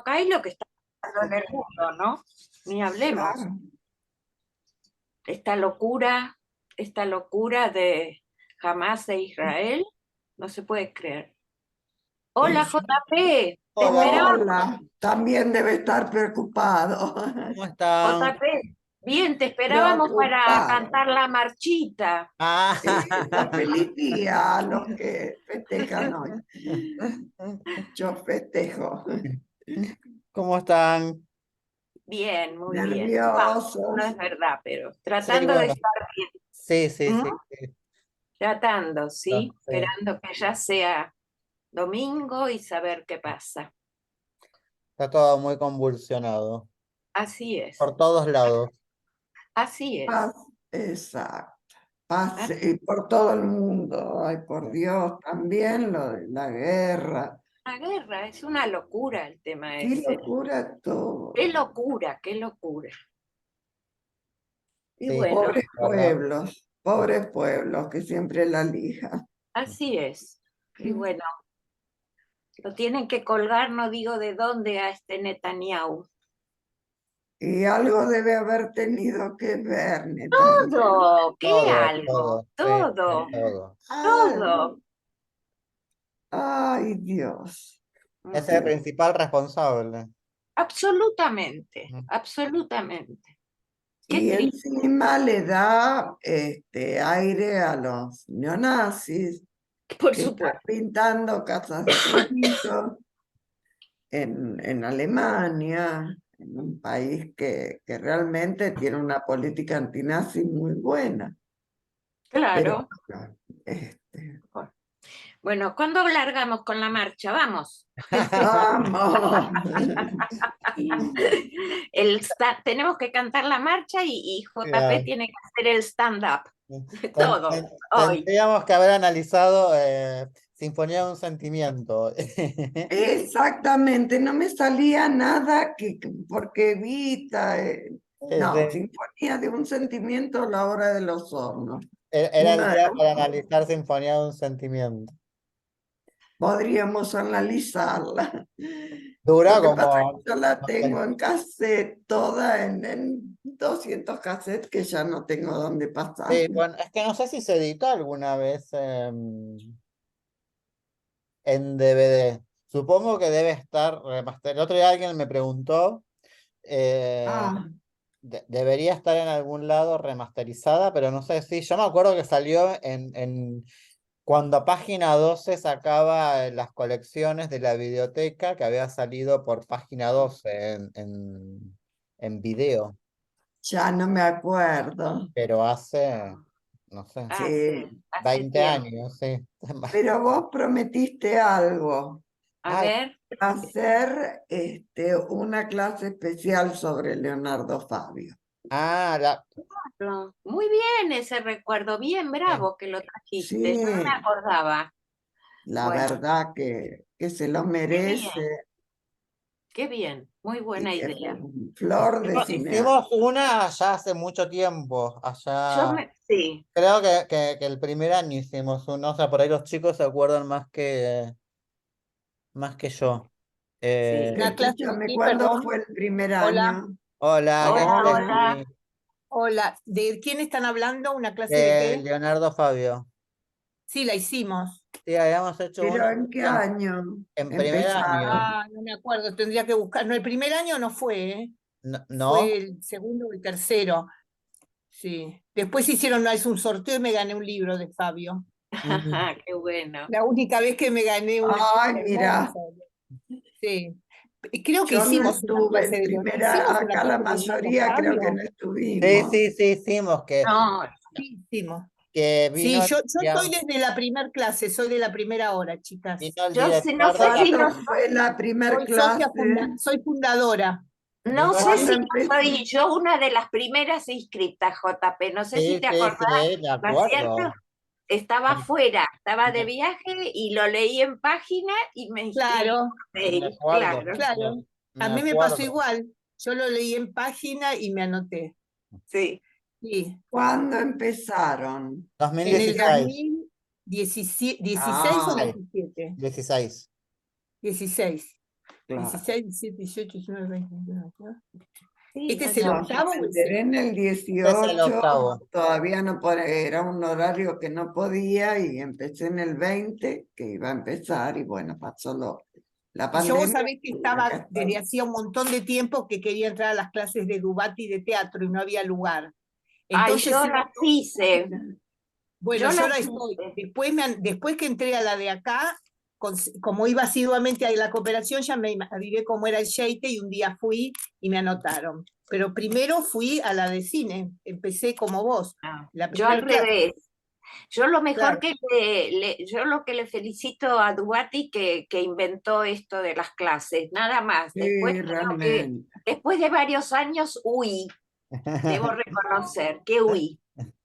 acá y lo que está pasando en el mundo, ¿no? Ni hablemos. Claro. Esta locura de Hamás e Israel, no se puede creer. Hola, Es- JP, te esperaba. Hola, también debe estar preocupado. ¿Cómo están? JP, bien, te esperábamos para Preocupado. cantar la marchita. Ah, Feliz día a los que festejan hoy. Yo festejo. ¿cómo están? Bien, muy bien. No es Nerviosos. verdad, pero Sí, tratando de bueno, estar sí, sí, bien. sí, ¿Mm? sí, Tratando, sí, sí. esperando que ya sea domingo y saber qué pasa. Está todo muy convulsionado, Así es, por todos lados. así Paz, es. exacto. Paz Ah, y por todo el mundo. Ay, por Dios, también lo de la guerra. la guerra es una locura el tema Qué ese. locura todo. Qué locura. Y Sí, bueno, ¿verdad? Pobres pueblos que siempre la lijan. así es. Y bueno, lo tienen que colgar, no digo de dónde, a este Netanyahu. Y algo debe haber tenido que ver, Netanyahu. Todo, ¿qué Todo, algo? todo, sí, sí, Todo, todo. todo. Ay, Dios. Es el Ujú. principal responsable. Absolutamente, Mm. absolutamente. Qué Y triste, encima le da aire a los neonazis por que están supuesto. pintando casas de gritos en Alemania, en un país que realmente tiene una política antinazi muy buena. Pero Claro. bueno, este, Bueno, ¿cuándo largamos con la marcha? Vamos. vamos. Tenemos que cantar la marcha y JP Claro. tiene que hacer el stand-up. Todo, hoy. Tendríamos que haber analizado Sinfonía de un Sentimiento. Exactamente, no me salía nada porque Evita, no, Sí. Sinfonía de un sentimiento, La hora de los hornos. Era el Una de día las para dos. analizar Sinfonía de un Sentimiento. Podríamos analizarla. Dura Lo que pasa es como, que yo la no tengo sé. en cassette, toda en 200 cassettes que ya no tengo dónde pasar. Sí, bueno, es que no sé si se editó alguna vez en DVD. Supongo que debe estar remaster. El otro día alguien me preguntó, eh, Ah, debería estar en algún lado remasterizada, pero no sé si. Yo me acuerdo que salió cuando Página 12 sacaba las colecciones de la videoteca que había salido por Página 12 en video, ya no me acuerdo. pero hace, no sé, Hace 20 tiempo. años, sí. Pero vos prometiste algo, A Ah, ver, hacer una clase especial sobre Leonardo Fabio. ah, la, no, muy bien ese recuerdo, bien bravo que lo trajiste, no me Sí, acordaba. la Bueno, verdad que se lo merece qué bien, muy y buena es idea. un flor de cineasta. hicimos una ya hace mucho tiempo, allá, Sí, creo que el primer año hicimos uno, o sea, por ahí los chicos se acuerdan más que yo. sí. Una clase de Escúchame, qué, ¿cuándo perdón. fue el primer Hola, año? Hola, ¿qué Hola, haces? Hola, hola. Sí, hola. ¿De quién están hablando? ¿Una clase de qué? Leonardo Fabio. Sí, la hicimos. Sí, habíamos hecho una ¿pero en qué año en primer año. empezaron? Ah, no me acuerdo, tendría que buscar. No, el primer año no fue, ¿eh? No, Fue ¿no? el segundo o el tercero. Sí. Después hicieron, no, es un sorteo y me gané un libro de Fabio. Mm. Qué bueno. La única vez que me gané una Ay, mira, hermosa. Sí. Creo que yo no hicimos una estuve clase en de primera, ¿hicimos una acá la clase de Leonardo mayoría creo que no Fabio? Sí, estuvimos. sí, sí, hicimos No, Sí, hicimos. que Sí, vino, yo estoy desde la primer clase, soy de la primera hora, chicas. vino el yo sí, no director sé de la. si ¿Cuándo no, fue la primer Soy socia clase? soy fundadora. no Vino el sé ¿Cuándo si di- no empezó? soy yo una de las primeras inscritas, JP. No sé si Sí, te sí, acordás, sí, de ¿no es cierto? acuerdo. Estaba Me, afuera, estaba de me- viaje y lo leí en página y me inscribí Claro, por me mail, acuerdo, claro. claro. A me mí me pasó acuerdo. igual. Yo lo leí en página y me anoté. Sí. Sí, ¿Cuándo empezaron? en el 2016. 2016 o Ah, 17. 16. 16. claro. 16, 17, 18, 19, 20, 21, 22. Sí, ¿Este es allá. el No, yo octavo o me el enteré en el Este es el 18, octavo. todavía no era un horario que no podía y empecé en el 20, que iba a empezar y bueno, pasó la Y yo vos pandemia sabés que y acá estaba desde estamos. hacía un montón de tiempo que quería entrar a las clases de Dubati de teatro y no había lugar. Ay, Entonces yo iba las hice. Bueno, Yo yo las la estoy. hice. Después que entré a la de acá, como iba asiduamente a la cooperación, ya me avivé cómo era el Sheite y un día fui y me anotaron. Pero primero fui a la de cine, empecé como vos. No, La yo al primera clase, revés. Yo lo mejor claro. que yo lo que le felicito a Dubati que inventó esto de las clases, nada más. Después, Sí, creo que realmente. después de varios años huí, debo reconocer que huí.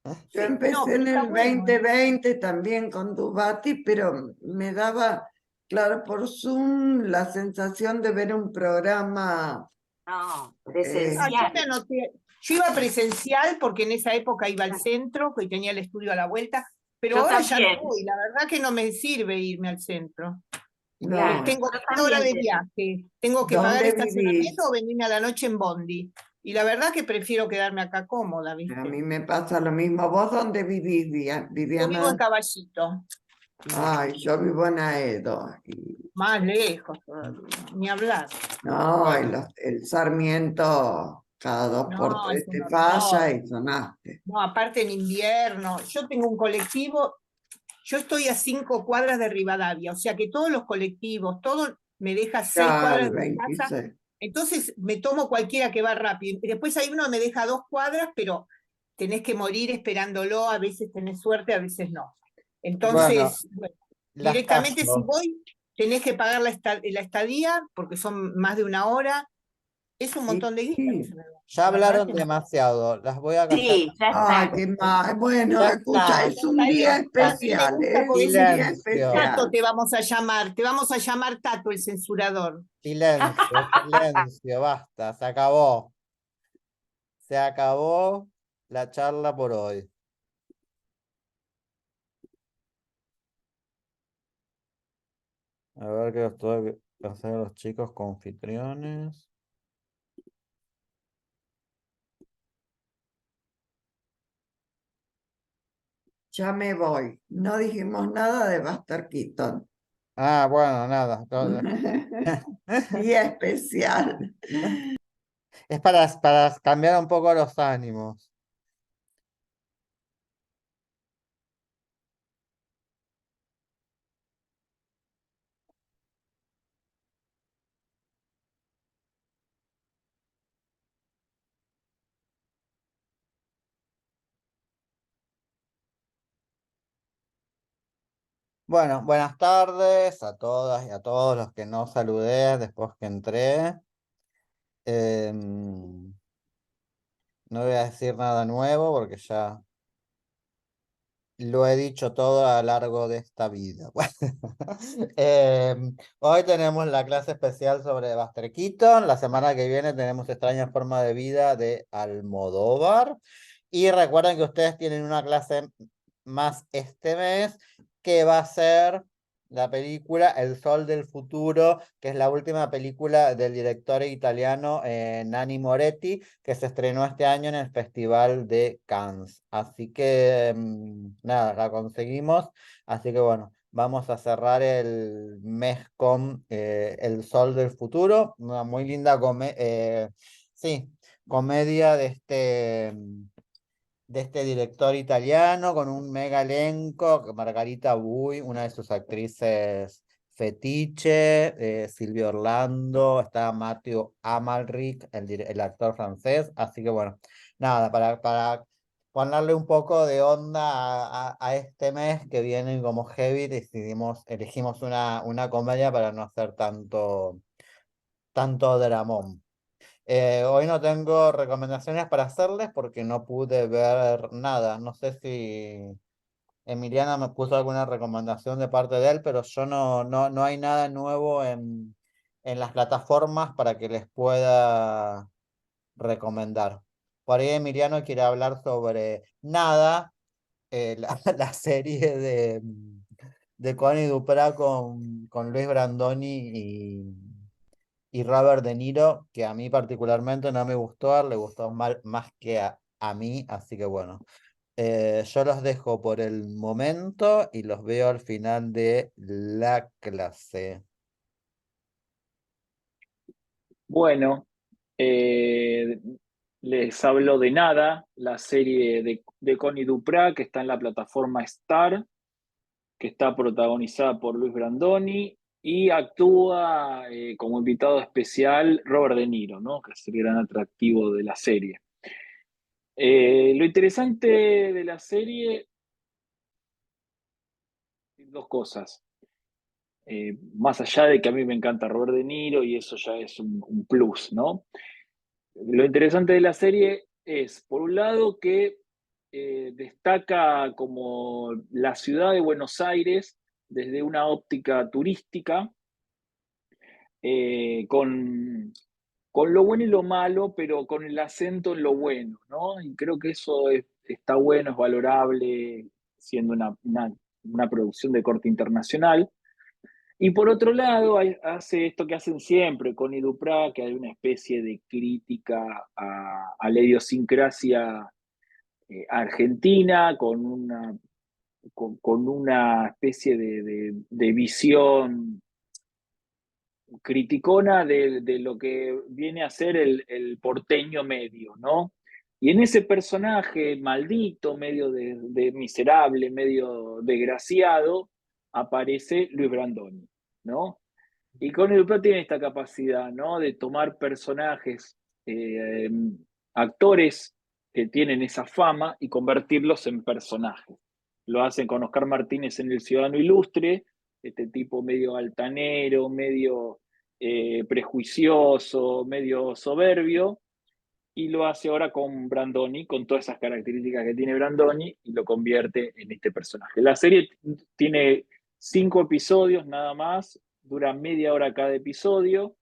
Yo Sí. No, empecé pero en está el bueno. 2020 también con Dubati, pero me daba, claro, por Zoom la sensación de ver un programa. No, eh, Yo me presencial. anoté. Yo iba presencial porque en esa época iba al centro, que tenía el estudio a la vuelta, pero Yo ahora ya no también, voy. La verdad que no me sirve irme al centro. claro. no, Tengo Yo 8 horas también. de viaje, tengo que pagar ¿dónde estacionamiento vivís? o venirme a la noche en Bondi. Y la verdad que prefiero quedarme acá cómoda, A ¿viste? mí me pasa lo mismo. ¿Vos dónde vivís, Yo vivo en Viviana? Caballito, Ay, yo vivo en Aedo. más lejos todavía, ni hablar. No, Bueno, el Sarmiento cada dos por No, es tres un te falla horror. y sonaste. No, aparte en invierno, yo tengo un colectivo, yo estoy a 5 cuadras de Rivadavia, o sea que todos los colectivos, todo me deja seis Ya cuadras el de mi casa. 26. Entonces me tomo cualquiera que va rápido. Y después hay uno que me deja a 2 cuadras, pero tenés que morir esperándolo, a veces tenés suerte, a veces no. bueno, Entonces, bueno, las directamente si paso. voy, tenés que pagar la estadía, porque son más de 1 hora. Es un Y, montón de guita que se y- me va. Ya La verdad hablaron que demasiado. Las voy a callar. Sí, ya ay, está. qué mal. Bueno, Ya escucha, está. es ya un está, día Basta. a mí me especial, gusta es porque un día Silencio. Tato especial. te vamos a llamar, te vamos a llamar Tato el censurador. Silencio. Silencio. Basta. Se acabó. Se acabó la charla por hoy. A ver qué los tengo que hacer los chicos confitriones. Ya me voy. No dijimos nada de Buster Keaton. Ah, bueno, nada. Día especial. Es para cambiar un poco los ánimos. Bueno, buenas tardes a todas y a todos los que no saludé después que entré. Em, no voy a decir nada nuevo porque ya lo he dicho todo a lo largo de esta vida. Hoy tenemos la clase especial sobre Buster Keaton. La semana que viene tenemos Extraña Forma de Vida de Almodóvar. Y recuerden que ustedes tienen una clase más este mes que va a ser la película El Sol del Futuro, que es la última película del director italiano Nanni Moretti, que se estrenó este año en el Festival de Cannes. Así que nada, la conseguimos. Así que bueno, vamos a cerrar el mes con El Sol del Futuro, una muy linda sí, comedia de este director italiano con un mega elenco, Margarita Bui, una de sus actrices fetiche, Silvia Orlando, está Matthew Amalric, el actor francés, así que bueno, nada, para ponerle un poco de onda a este mes que viene como heavy, elegimos una comedia para no hacer tanto dramón. Hoy no tengo recomendaciones para hacerles porque no pude ver nada. No sé si Emiliana me puso alguna recomendación de parte de él, pero yo no hay nada nuevo en las plataformas para que les pueda recomendar. Por ahí Emiliano quiere hablar sobre Nada, la serie de Connie Duprat con Luis Brandoni y Robert De Niro, que a mí particularmente no me gustó, a él le gustó más que a mí, así que bueno. Yo los dejo por el momento y los veo al final de la clase. Bueno, eh, les hablo de Nada, la serie de Connie Duprat que está en la plataforma Star, que está protagonizada por Luis Brandoni y actúa como invitado especial Robert De Niro, ¿no? Que es el gran atractivo de la serie. Lo interesante de la serie, dos cosas. Más allá de que a mí me encanta Robert De Niro y eso ya es un plus, ¿no? Lo interesante de la serie es, por un lado, que destaca como la ciudad de Buenos Aires desde una óptica turística, con lo bueno y lo malo, pero con el acento en lo bueno, ¿no? Y creo que eso está bueno, es valorable, siendo una producción de corte internacional. Y por otro lado, hace esto que hacen siempre con Duprat, que hay una especie de crítica a la idiosincrasia argentina, con una especie de visión criticona de lo que viene a ser el porteño medio, ¿no? Y en ese personaje maldito, medio de miserable, medio desgraciado, aparece Luis Brandoni, ¿no? Y Connie Duprat tiene esta capacidad, ¿no? De tomar personajes, actores que tienen esa fama y convertirlos en personajes. Lo hacen con Oscar Martínez en El Ciudadano Ilustre, este tipo medio altanero, medio prejuicioso, medio soberbio, y lo hace ahora con Brandoni, con todas esas características que tiene Brandoni, y lo convierte en este personaje. La serie tiene 5 episodios nada más, dura media hora cada episodio.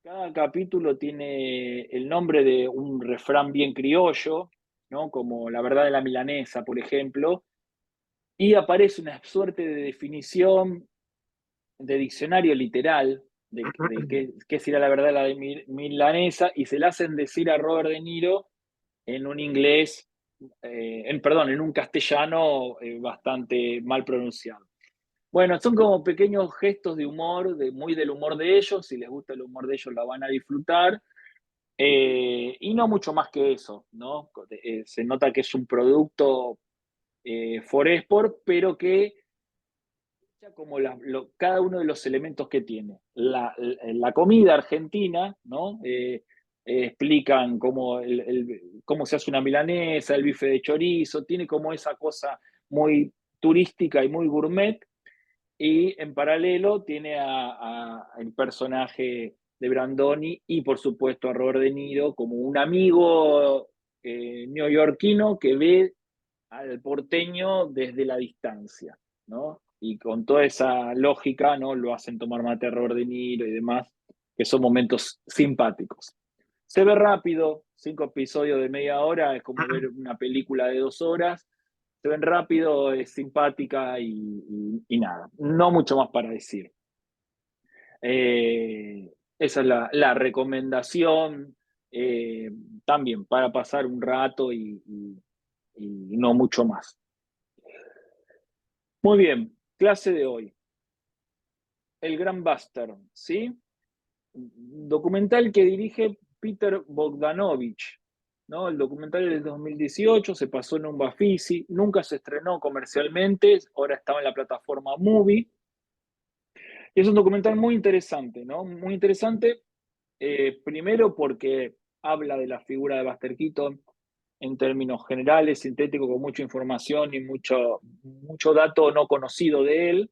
Cada capítulo tiene el nombre de un refrán bien criollo, ¿no? Como La verdad de la milanesa, por ejemplo, y aparece una suerte de definición de diccionario literal de qué será la verdad de la milanesa, y se la hacen decir a Robert De Niro en un inglés, perdón, en un castellano bastante mal pronunciado. Bueno, son como pequeños gestos de humor, muy del humor de ellos. Si les gusta el humor de ellos, la van a disfrutar. Y no mucho más que eso, ¿no? Se nota que es un producto for export, pero que como cada uno de los elementos que tiene. La comida argentina, ¿no? Explican cómo se hace una milanesa, el bife de chorizo, tiene como esa cosa muy turística y muy gourmet, y en paralelo tiene el personaje de Brandoni y por supuesto a Robert De Niro como un amigo neoyorquino que ve al porteño desde la distancia, ¿no? Y con toda esa lógica, ¿no? Lo hacen tomar mate a Robert De Niro y demás, que son momentos simpáticos. Se ve rápido, 5 episodios de media hora, es como ver una película de 2 horas. Se ven rápido, es simpática y nada, no mucho más para decir. Esa es la recomendación, también para pasar un rato y no mucho más. Muy bien, clase de hoy. El Gran Buster, ¿sí? Documental que dirige Peter Bogdanovich, ¿no? El documental es del 2018, se pasó en un Bafisi, nunca se estrenó comercialmente, ahora estaba en la plataforma Movie. Y es un documental muy interesante, ¿no? Muy interesante, primero porque habla de la figura de Buster Keaton en términos generales, sintético, con mucha información y mucho dato no conocido de él.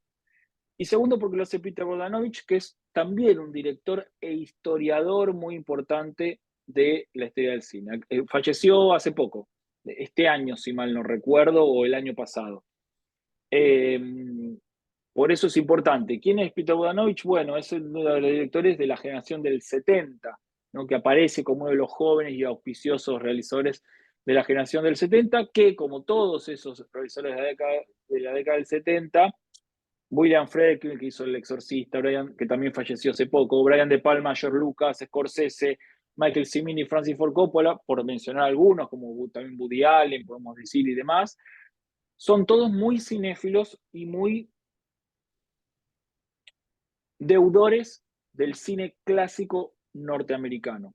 Y segundo, porque lo hace Peter Bogdanovich, que es también un director e historiador muy importante de la historia del cine. Falleció hace poco, este año, si mal no recuerdo, o el año pasado. Por eso es importante. ¿Quién es Peter Bogdanovich? Bueno, es uno de los directores de la generación del 70, ¿no? Que aparece como uno de los jóvenes y auspiciosos realizadores de la generación del 70, que como todos esos realizadores de la década del 70, William Friedkin, que hizo El Exorcista, que también falleció hace poco, Brian De Palma, George Lucas, Scorsese, Michael Cimini, Francis Ford Coppola, por mencionar algunos, como también Woody Allen, podemos decir, y demás, son todos muy cinéfilos y muy deudores del cine clásico norteamericano.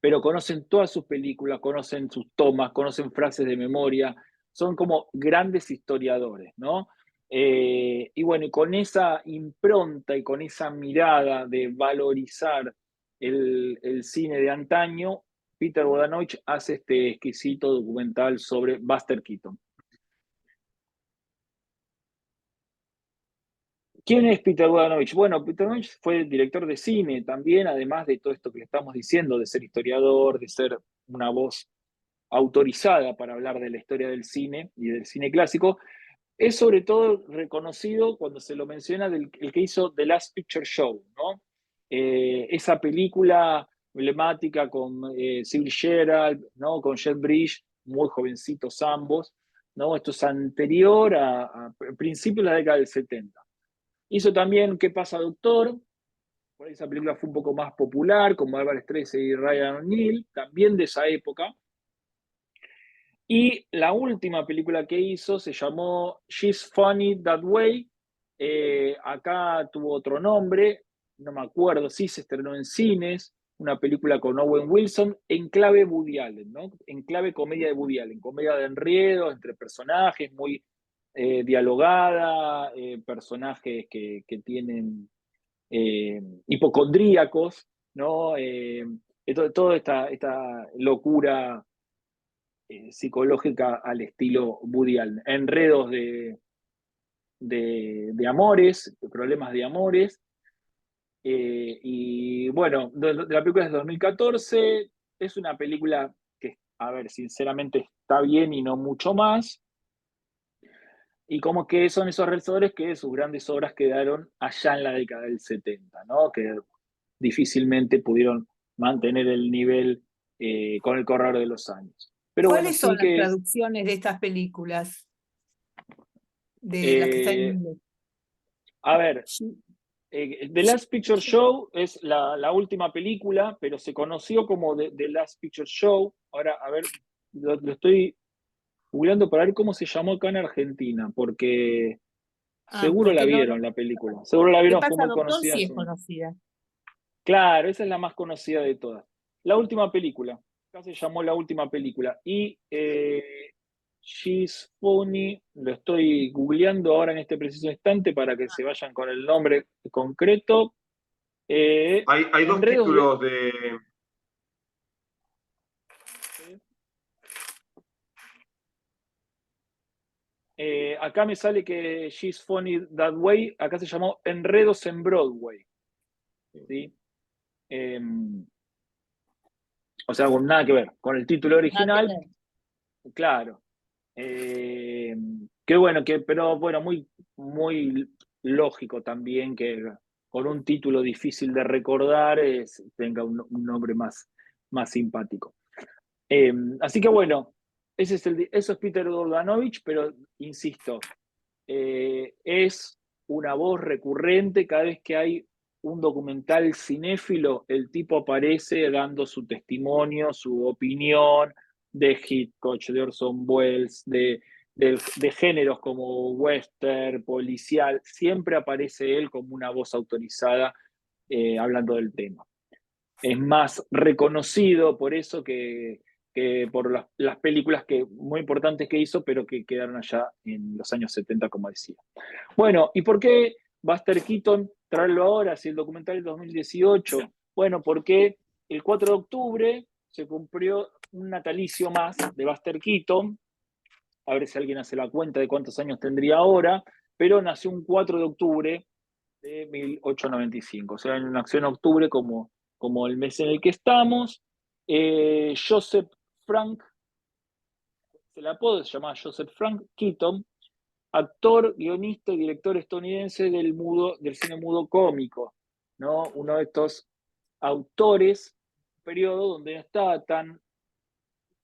Pero conocen todas sus películas, conocen sus tomas, conocen frases de memoria, son como grandes historiadores, ¿no? Y bueno, y con esa impronta y con esa mirada de valorizar el cine de antaño, Peter Bogdanovich hace este exquisito documental sobre Buster Keaton. ¿Quién es Peter Bogdanovich? Bueno, Peter Bogdanovich fue director de cine también, además de todo esto que le estamos diciendo, de ser historiador, de ser una voz autorizada para hablar de la historia del cine y del cine clásico. Es sobre todo reconocido cuando se lo menciona el que hizo The Last Picture Show, ¿no? Esa película emblemática con Sybil Shepherd, ¿no? Con Jeff Bridges, muy jovencitos ambos, ¿no? Esto es anterior a principios de la década del 70. Hizo también ¿Qué pasa, doctor? Por ahí esa película fue un poco más popular, como Álvaro Estrella y Ryan O'Neal, también de esa época. Y la última película que hizo se llamó She's Funny That Way. Acá tuvo otro nombre, no me acuerdo, sí se estrenó en cines, una película con Owen Wilson, en clave Woody Allen, ¿no? En clave comedia de Woody Allen, comedia de enredo entre personajes, muy dialogada, personajes que tienen hipocondríacos, ¿no? Toda esta locura psicológica al estilo Woody Allen. Enredos de amores, de problemas de amores. Y bueno, la película es de 2014. Es una película que, a ver, sinceramente está bien y no mucho más. Y como que son esos realizadores que sus grandes obras quedaron allá en la década del 70, ¿no? Que difícilmente pudieron mantener el nivel con el correr de los años. Pero bueno, ¿Cuáles son sí las que... traducciones de estas películas? De las que están en inglés. A ver, Sí. The Last Picture Show es la última película, pero se conoció como The Last Picture Show. Ahora, a ver, lo estoy googleando para ver cómo se llamó acá en Argentina, porque seguro la Porque no, vieron la película. Seguro la ¿Qué vieron, fue pasa, muy doctor? conocida. Sí es conocida. Claro, esa es la más conocida de todas. La última película. Acá se llamó La Última Película. Y She's Funny, lo estoy googleando ahora en este preciso instante para que se vayan con el nombre concreto. Hay dos Enredos de... títulos de... acá me sale que She's Funny That Way, acá se llamó Enredos en Broadway. ¿Sí? O sea, con nada que ver con el título original. Claro. Qué bueno, pero bueno, muy, muy lógico también que con un título difícil de recordar tenga un nombre más simpático. Así que bueno, eso es Peter Bogdanovich, pero insisto, es una voz recurrente cada vez que hay un documental cinéfilo, el tipo aparece dando su testimonio, su opinión de Hitchcock, de Orson Welles, de géneros como western, policial, siempre aparece él como una voz autorizada hablando del tema. Es más reconocido por eso que por las películas muy importantes que hizo, pero que quedaron allá en los años 70, como decía. Bueno, ¿y por qué Buster Keaton traerlo ahora, si el documental es 2018? Bueno, porque el 4 de octubre se cumplió un natalicio más de Buster Keaton, a ver si alguien hace la cuenta de cuántos años tendría ahora, pero nació un 4 de octubre de 1895, o sea, nació en octubre como el mes en el que estamos. Joseph Frank, el apodo se llama Joseph Frank Keaton, actor, guionista y director estadounidense del cine mudo cómico, ¿no? Uno de estos autores, periodo donde no estaba tan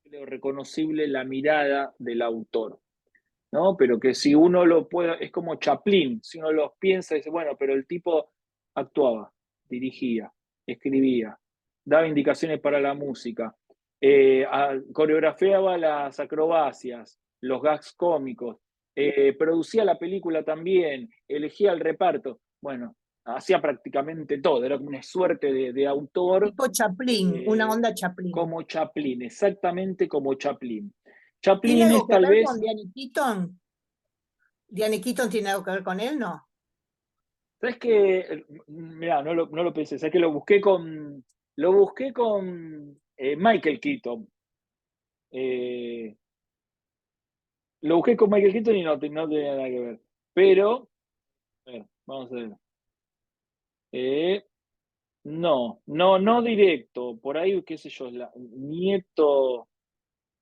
reconocible la mirada del autor. ¿no? Pero que si uno lo puede, es como Chaplin, si uno lo piensa, dice, bueno, pero el tipo actuaba, dirigía, escribía, daba indicaciones para la música, coreografiaba las acrobacias, los gags cómicos, producía la película también, elegía el reparto. Bueno, hacía prácticamente todo, era como una suerte de autor. Tipo Chaplin, una onda Chaplin. Como Chaplin, exactamente como Chaplin. ¿Tiene Chaplin algo es que tal ver vez... con Diane Keaton? ¿Diane Keaton tiene algo que ver con él? No. ¿Sabes qué? Mirá, no lo pensé, ¿sabes que lo busqué con Michael Keaton. Lo busqué con Michael Keaton y no tenía nada que ver. Pero, a ver, vamos a ver. No directo. Por ahí, qué sé yo,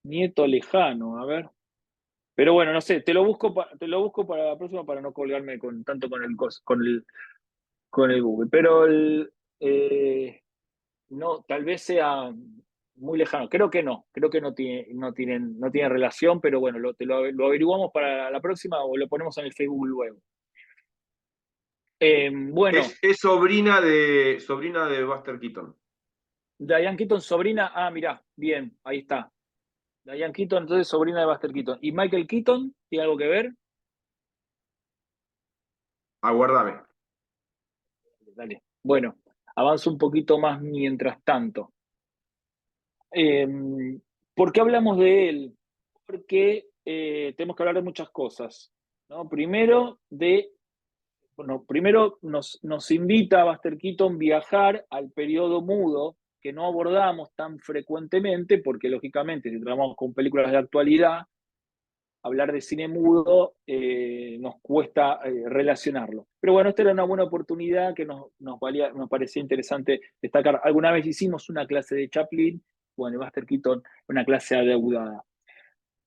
nieto lejano, a ver. Pero bueno, no sé, te lo busco para la próxima para no colgarme tanto con el Google. Pero no, tal vez sea muy lejano. Creo que no tienen relación, pero bueno, lo averiguamos para la próxima o lo ponemos en el Facebook luego. Bueno, Es sobrina de Buster Keaton. Diane Keaton, sobrina. Ah, mirá, bien, ahí está. Diane Keaton, entonces sobrina de Buster Keaton. ¿Y Michael Keaton tiene algo que ver? Aguárdame. Dale. Bueno, avanzo un poquito más mientras tanto. ¿Por qué hablamos de él? Porque tenemos que hablar de muchas cosas, ¿no? Primero nos invita a Buster Keaton viajar al periodo mudo, que no abordamos tan frecuentemente, porque lógicamente si trabajamos con películas de actualidad, hablar de cine mudo nos cuesta relacionarlo. Pero bueno, esta era una buena oportunidad que nos parecía interesante destacar. Alguna vez hicimos una clase de Chaplin, bueno, Buster Keaton, una clase adeudada.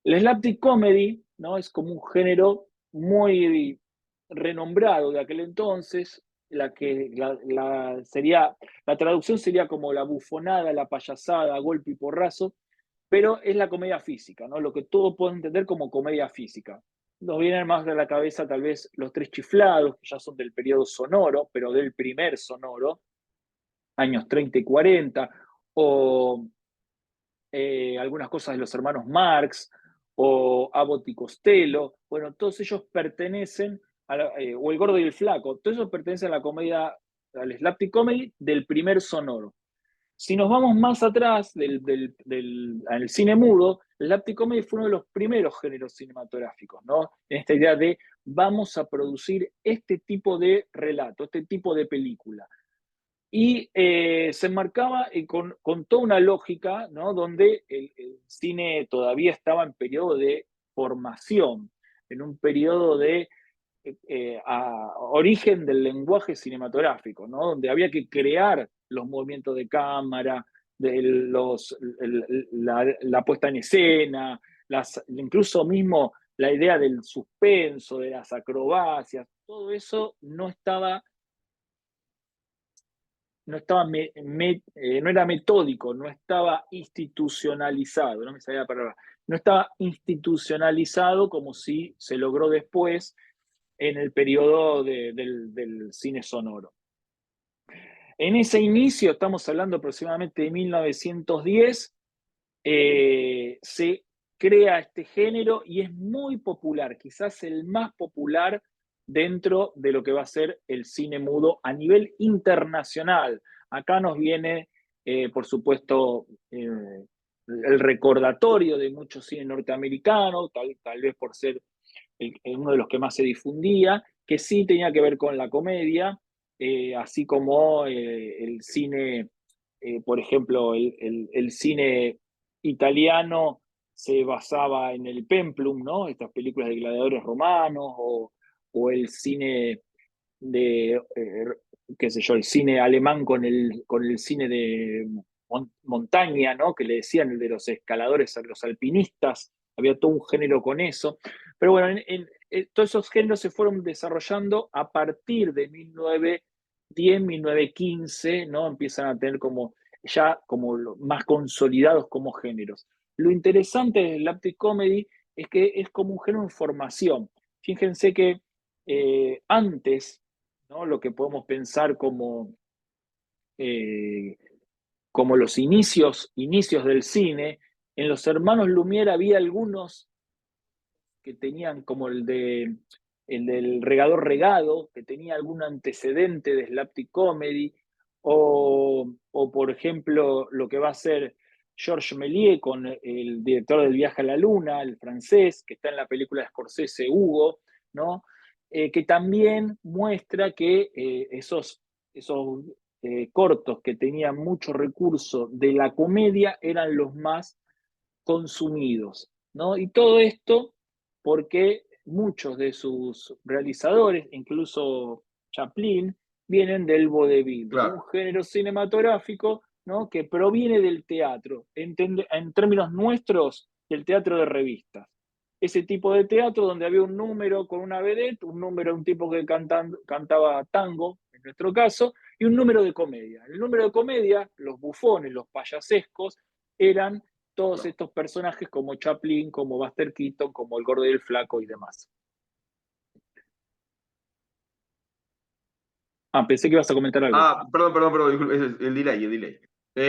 El slapstick comedy, ¿no? Es como un género muy renombrado de aquel entonces, la traducción sería como la bufonada, la payasada, golpe y porrazo, pero es la comedia física, ¿no? Lo que todos pueden entender como comedia física. Nos vienen más de la cabeza tal vez Los Tres Chiflados, que ya son del periodo sonoro, pero del primer sonoro, años 30 y 40, o algunas cosas de los hermanos Marx, o Abbott y Costello. Bueno, todos ellos pertenecen, o El Gordo y el Flaco, todos ellos pertenecen a la comedia, al slapstick comedy del primer sonoro. Si nos vamos más atrás al cine mudo, el slapstick comedy fue uno de los primeros géneros cinematográficos, ¿no? En esta idea de vamos a producir este tipo de relato, este tipo de película. Y se enmarcaba con toda una lógica, ¿no? Donde el cine todavía estaba en periodo de formación, en un periodo de origen del lenguaje cinematográfico, ¿no? Donde había que crear los movimientos de cámara, la puesta en escena, incluso mismo la idea del suspenso, de las acrobacias, todo eso no era metódico, no estaba institucionalizado, no me salía la palabra, no estaba institucionalizado como si se logró después en el periodo del cine sonoro. En ese inicio, estamos hablando aproximadamente de 1910, se crea este género y es muy popular, quizás el más popular dentro de lo que va a ser el cine mudo a nivel internacional. Acá nos viene, por supuesto, el recordatorio de mucho cine norteamericano, tal vez por ser uno de los que más se difundía, que sí tenía que ver con la comedia, así como el cine, por ejemplo, el cine italiano se basaba en el Peplum, ¿no? Estas películas de gladiadores romanos, o el cine de, qué sé yo, el cine alemán con el cine de montaña, ¿no? Que le decían el de los escaladores, los alpinistas, había todo un género con eso. Pero bueno, todos esos géneros se fueron desarrollando a partir de 1910, 1915, ¿no? Empiezan a tener ya como más consolidados como géneros. Lo interesante del slapstick comedy es que es como un género en formación. Fíjense que antes, ¿no? Lo que podemos pensar eh, como los inicios del cine, en los hermanos Lumière había algunos que tenían como el del regador regado, que tenía algún antecedente de slapstick comedy, o por ejemplo lo que va a ser Georges Méliès con el director del Viaje a la Luna, el francés, que está en la película de Scorsese, Hugo, ¿no? Que también muestra que esos cortos que tenían mucho recurso de la comedia eran los más consumidos, ¿no? Y todo esto porque muchos de sus realizadores, incluso Chaplin, vienen del vodevil, un Claro, género cinematográfico, ¿no? Que proviene del teatro, en términos nuestros, del teatro de revistas. Ese tipo de teatro donde había un número con una vedette, un número, un tipo que cantaba tango, en nuestro caso, y un número de comedia. El número de comedia, los bufones, los payasescos, eran todos estos personajes como Chaplin, como Buster Keaton, como el Gordo y el Flaco y demás. Ah, pensé que ibas a comentar algo. perdón, disculpe, es el delay, el delay.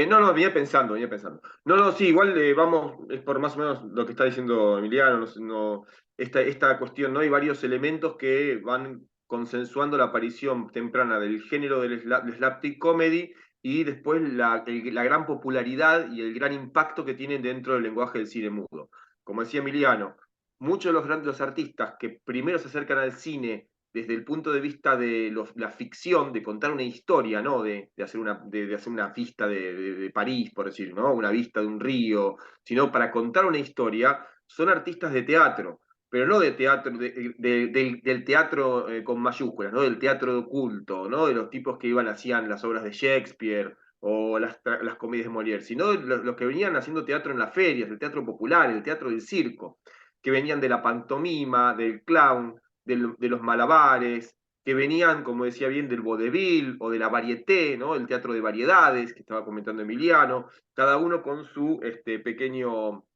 No, venía pensando. No, sí, igual vamos, es por más o menos lo que está diciendo Emiliano, esta cuestión, ¿no? Hay varios elementos que van consensuando la aparición temprana del género del slapstick comedy y después la gran popularidad y el gran impacto que tienen dentro del lenguaje del cine mudo. Como decía Emiliano, muchos de los grandes artistas que primero se acercan al cine desde el punto de vista de la ficción, de contar una historia, ¿no? De hacer una vista de París, por decir, ¿no? Una vista de un río, sino para contar una historia, son artistas de teatro, pero no de teatro, del teatro con mayúsculas, ¿no? Del teatro de oculto, ¿no? De los tipos que hacían las obras de Shakespeare o las comedias de Molière, sino de los que venían haciendo teatro en las ferias, el teatro popular, el teatro del circo, que venían de la pantomima, del clown, de los malabares, que venían, como decía bien, del vodevil o de la varieté, ¿no? El teatro de variedades, que estaba comentando Emiliano, cada uno con su pequeño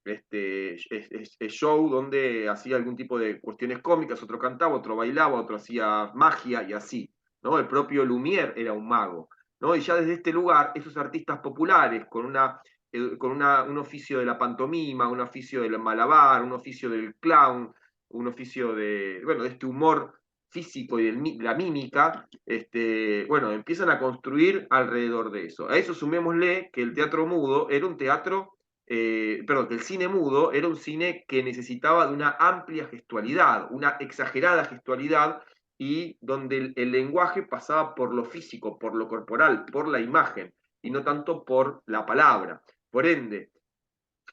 show donde hacía algún tipo de cuestiones cómicas, otro cantaba, otro bailaba, otro hacía magia y así, ¿no? El propio Lumière era un mago, ¿no? Y ya desde este lugar, esos artistas populares un oficio de la pantomima, un oficio del malabar, un oficio del clown, un oficio de este humor físico y de la mímica, empiezan a construir alrededor de eso. A eso sumémosle que el teatro mudo era un teatro, que el cine mudo era un cine que necesitaba de una amplia gestualidad, una exagerada gestualidad, y donde el lenguaje pasaba por lo físico, por lo corporal, por la imagen, y no tanto por la palabra. Por ende,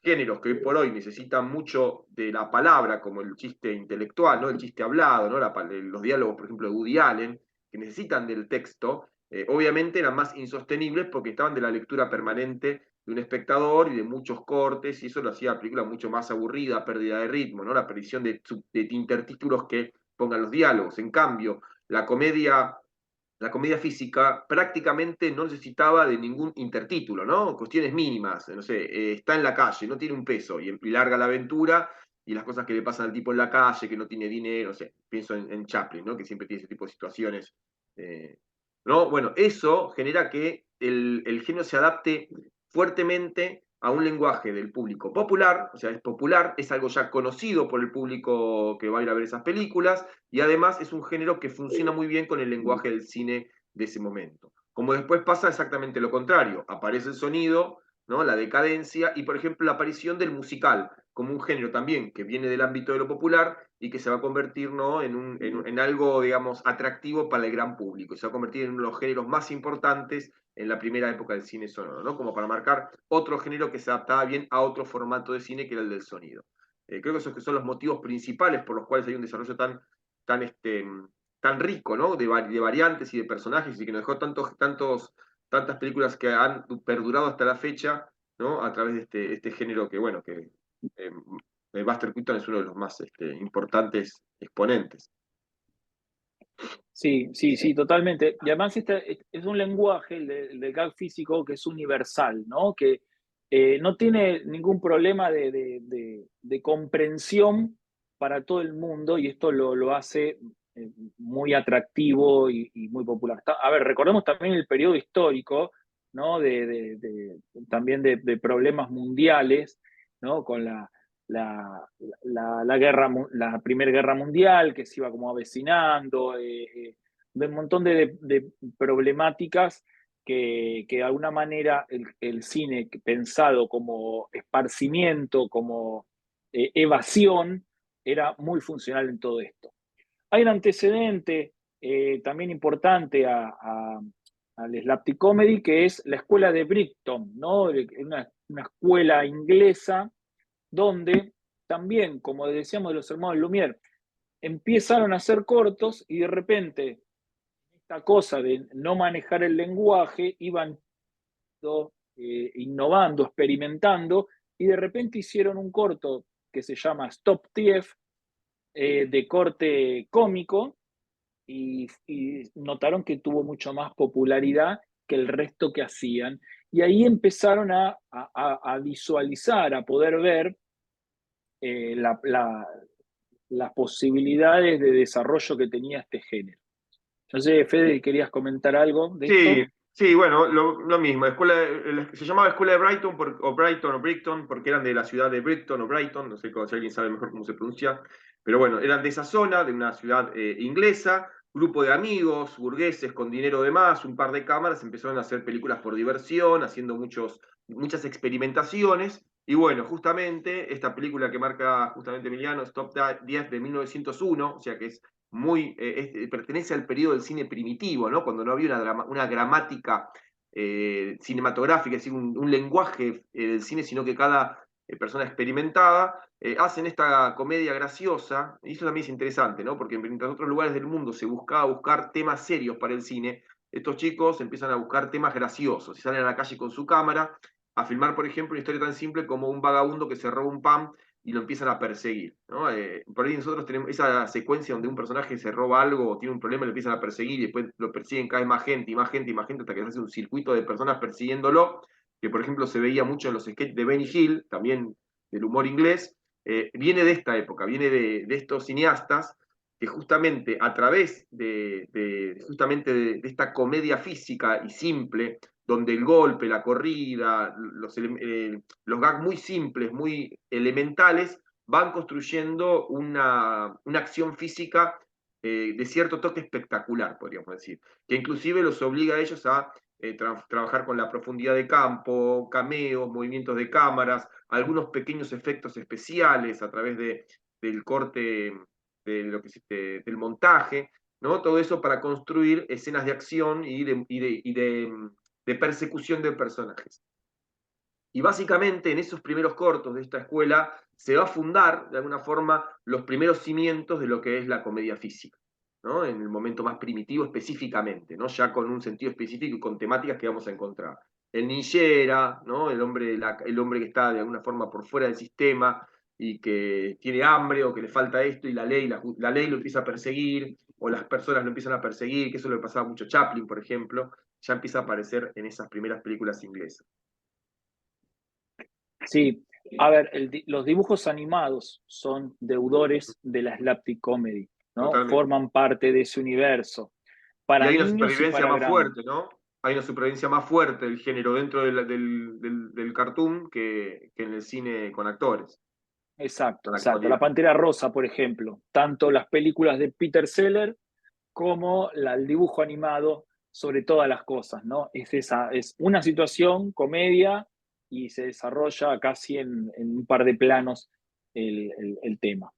géneros que hoy por hoy necesitan mucho de la palabra, como el chiste intelectual, ¿no? El chiste hablado, ¿no? Los diálogos, por ejemplo, de Woody Allen, que necesitan del texto, obviamente eran más insostenibles porque estaban de la lectura permanente de un espectador y de muchos cortes, y eso lo hacía la película mucho más aburrida, pérdida de ritmo, ¿no? La aparición de intertítulos que pongan los diálogos. En cambio, la comedia física prácticamente no necesitaba de ningún intertítulo, ¿no? Cuestiones mínimas, no sé, está en la calle, no tiene un peso, y larga la aventura y las cosas que le pasan al tipo en la calle, que no tiene dinero, no sé, pienso en Chaplin, ¿no? Que siempre tiene ese tipo de situaciones. ¿No? Bueno, eso genera que el género se adapte fuertemente a un lenguaje del público popular, o sea, es popular, es algo ya conocido por el público que va a ir a ver esas películas, y además es un género que funciona muy bien con el lenguaje del cine de ese momento. Como después pasa exactamente lo contrario, aparece el sonido, ¿no? La decadencia y, por ejemplo, la aparición del musical, como un género también que viene del ámbito de lo popular y que se va a convertir, ¿no? en algo, digamos, atractivo para el gran público, y se va a convertir en uno de los géneros más importantes en la primera época del cine sonoro, ¿no? Como para marcar otro género que se adaptaba bien a otro formato de cine que era el del sonido. Creo que esos que son los motivos principales por los cuales hay un desarrollo tan rico, ¿no? De variantes y de personajes, y que nos dejó tantas películas que han perdurado hasta la fecha, ¿no? A través de este género que, bueno, que Buster Keaton es uno de los más importantes exponentes. Sí, sí, sí, totalmente. Y además es un lenguaje, el del gag físico, que es universal, ¿no? Que no tiene ningún problema de comprensión para todo el mundo y esto lo hace muy atractivo y muy popular. A ver, recordemos también el periodo histórico, ¿no? También de problemas mundiales, ¿no? Con la Primera Guerra Mundial que se iba como avecinando, de un montón de problemáticas que de alguna manera el cine pensado como esparcimiento, como evasión, era muy funcional en todo esto. Hay un antecedente también importante al slapstick comedy, que es la escuela de Brighton, ¿no? Una escuela inglesa donde también, como decíamos de los hermanos Lumière, empezaron a hacer cortos y de repente esta cosa de no manejar el lenguaje iban innovando, experimentando, y de repente hicieron un corto que se llama Stop Thief, de corte cómico, y notaron que tuvo mucho más popularidad que el resto que hacían. Y ahí empezaron a visualizar, a poder ver las posibilidades de desarrollo que tenía este género. No sé, Fede, ¿querías comentar algo de Sí, esto? sí, bueno, lo mismo. Se llamaba Escuela de Brighton, o Brighton o Brighton, porque eran de la ciudad de Brighton o Brighton, no sé si alguien sabe mejor cómo se pronuncia, pero bueno, eran de esa zona, de una ciudad inglesa, grupo de amigos, burgueses con dinero de más, un par de cámaras, empezaron a hacer películas por diversión, haciendo muchas experimentaciones, y bueno, justamente esta película que marca justamente Emiliano, Stop 10 de 1901, o sea que es pertenece al periodo del cine primitivo, ¿no? Cuando no había una gramática cinematográfica, es decir, un lenguaje del cine, sino que cada persona experimentada, hacen esta comedia graciosa, y eso también es interesante, ¿no? Porque mientras en otros lugares del mundo se buscaba buscar temas serios para el cine, estos chicos empiezan a buscar temas graciosos, y salen a la calle con su cámara a filmar, por ejemplo, una historia tan simple como un vagabundo que se roba un pan y lo empiezan a perseguir, ¿no? Por ahí nosotros tenemos esa secuencia donde un personaje se roba algo o tiene un problema y lo empiezan a perseguir y después lo persiguen cada vez más gente y más gente y más gente hasta que se hace un circuito de personas persiguiéndolo, que por ejemplo se veía mucho en los sketches de Benny Hill, también del humor inglés, viene de esta época, viene de estos cineastas que justamente a través justamente de esta comedia física y simple, donde el golpe, la corrida, los gags muy simples, muy elementales, van construyendo una acción física de cierto toque espectacular, podríamos decir, que inclusive los obliga a ellos a trabajar con la profundidad de campo, cameos, movimientos de cámaras, algunos pequeños efectos especiales a través del corte, del montaje, ¿no? Todo eso para construir escenas de acción de persecución de personajes. Y básicamente en esos primeros cortos de esta escuela se va a fundar de alguna forma los primeros cimientos de lo que es la comedia física, ¿no? En el momento más primitivo específicamente, ¿no? Ya con un sentido específico y con temáticas que vamos a encontrar. El ninjera, ¿no? El hombre que está de alguna forma por fuera del sistema y que tiene hambre o que le falta esto y la ley lo empieza a perseguir o las personas lo empiezan a perseguir, que eso le pasaba mucho a Chaplin, por ejemplo, ya empieza a aparecer en esas primeras películas inglesas. Sí, a ver, los dibujos animados son deudores de la slapstick comedy, ¿no? Totalmente. Forman parte de ese universo, Y para hay una niños y supervivencia para más grandes. fuerte, ¿no? Hay una supervivencia más fuerte del género dentro del cartoon que en el cine con actores, Exacto, en la exacto. La actualidad. Pantera Rosa, por ejemplo, tanto las películas de Peter Seller como el dibujo animado sobre todas las cosas, ¿no? Es una situación, comedia, y se desarrolla casi en un par de planos el tema.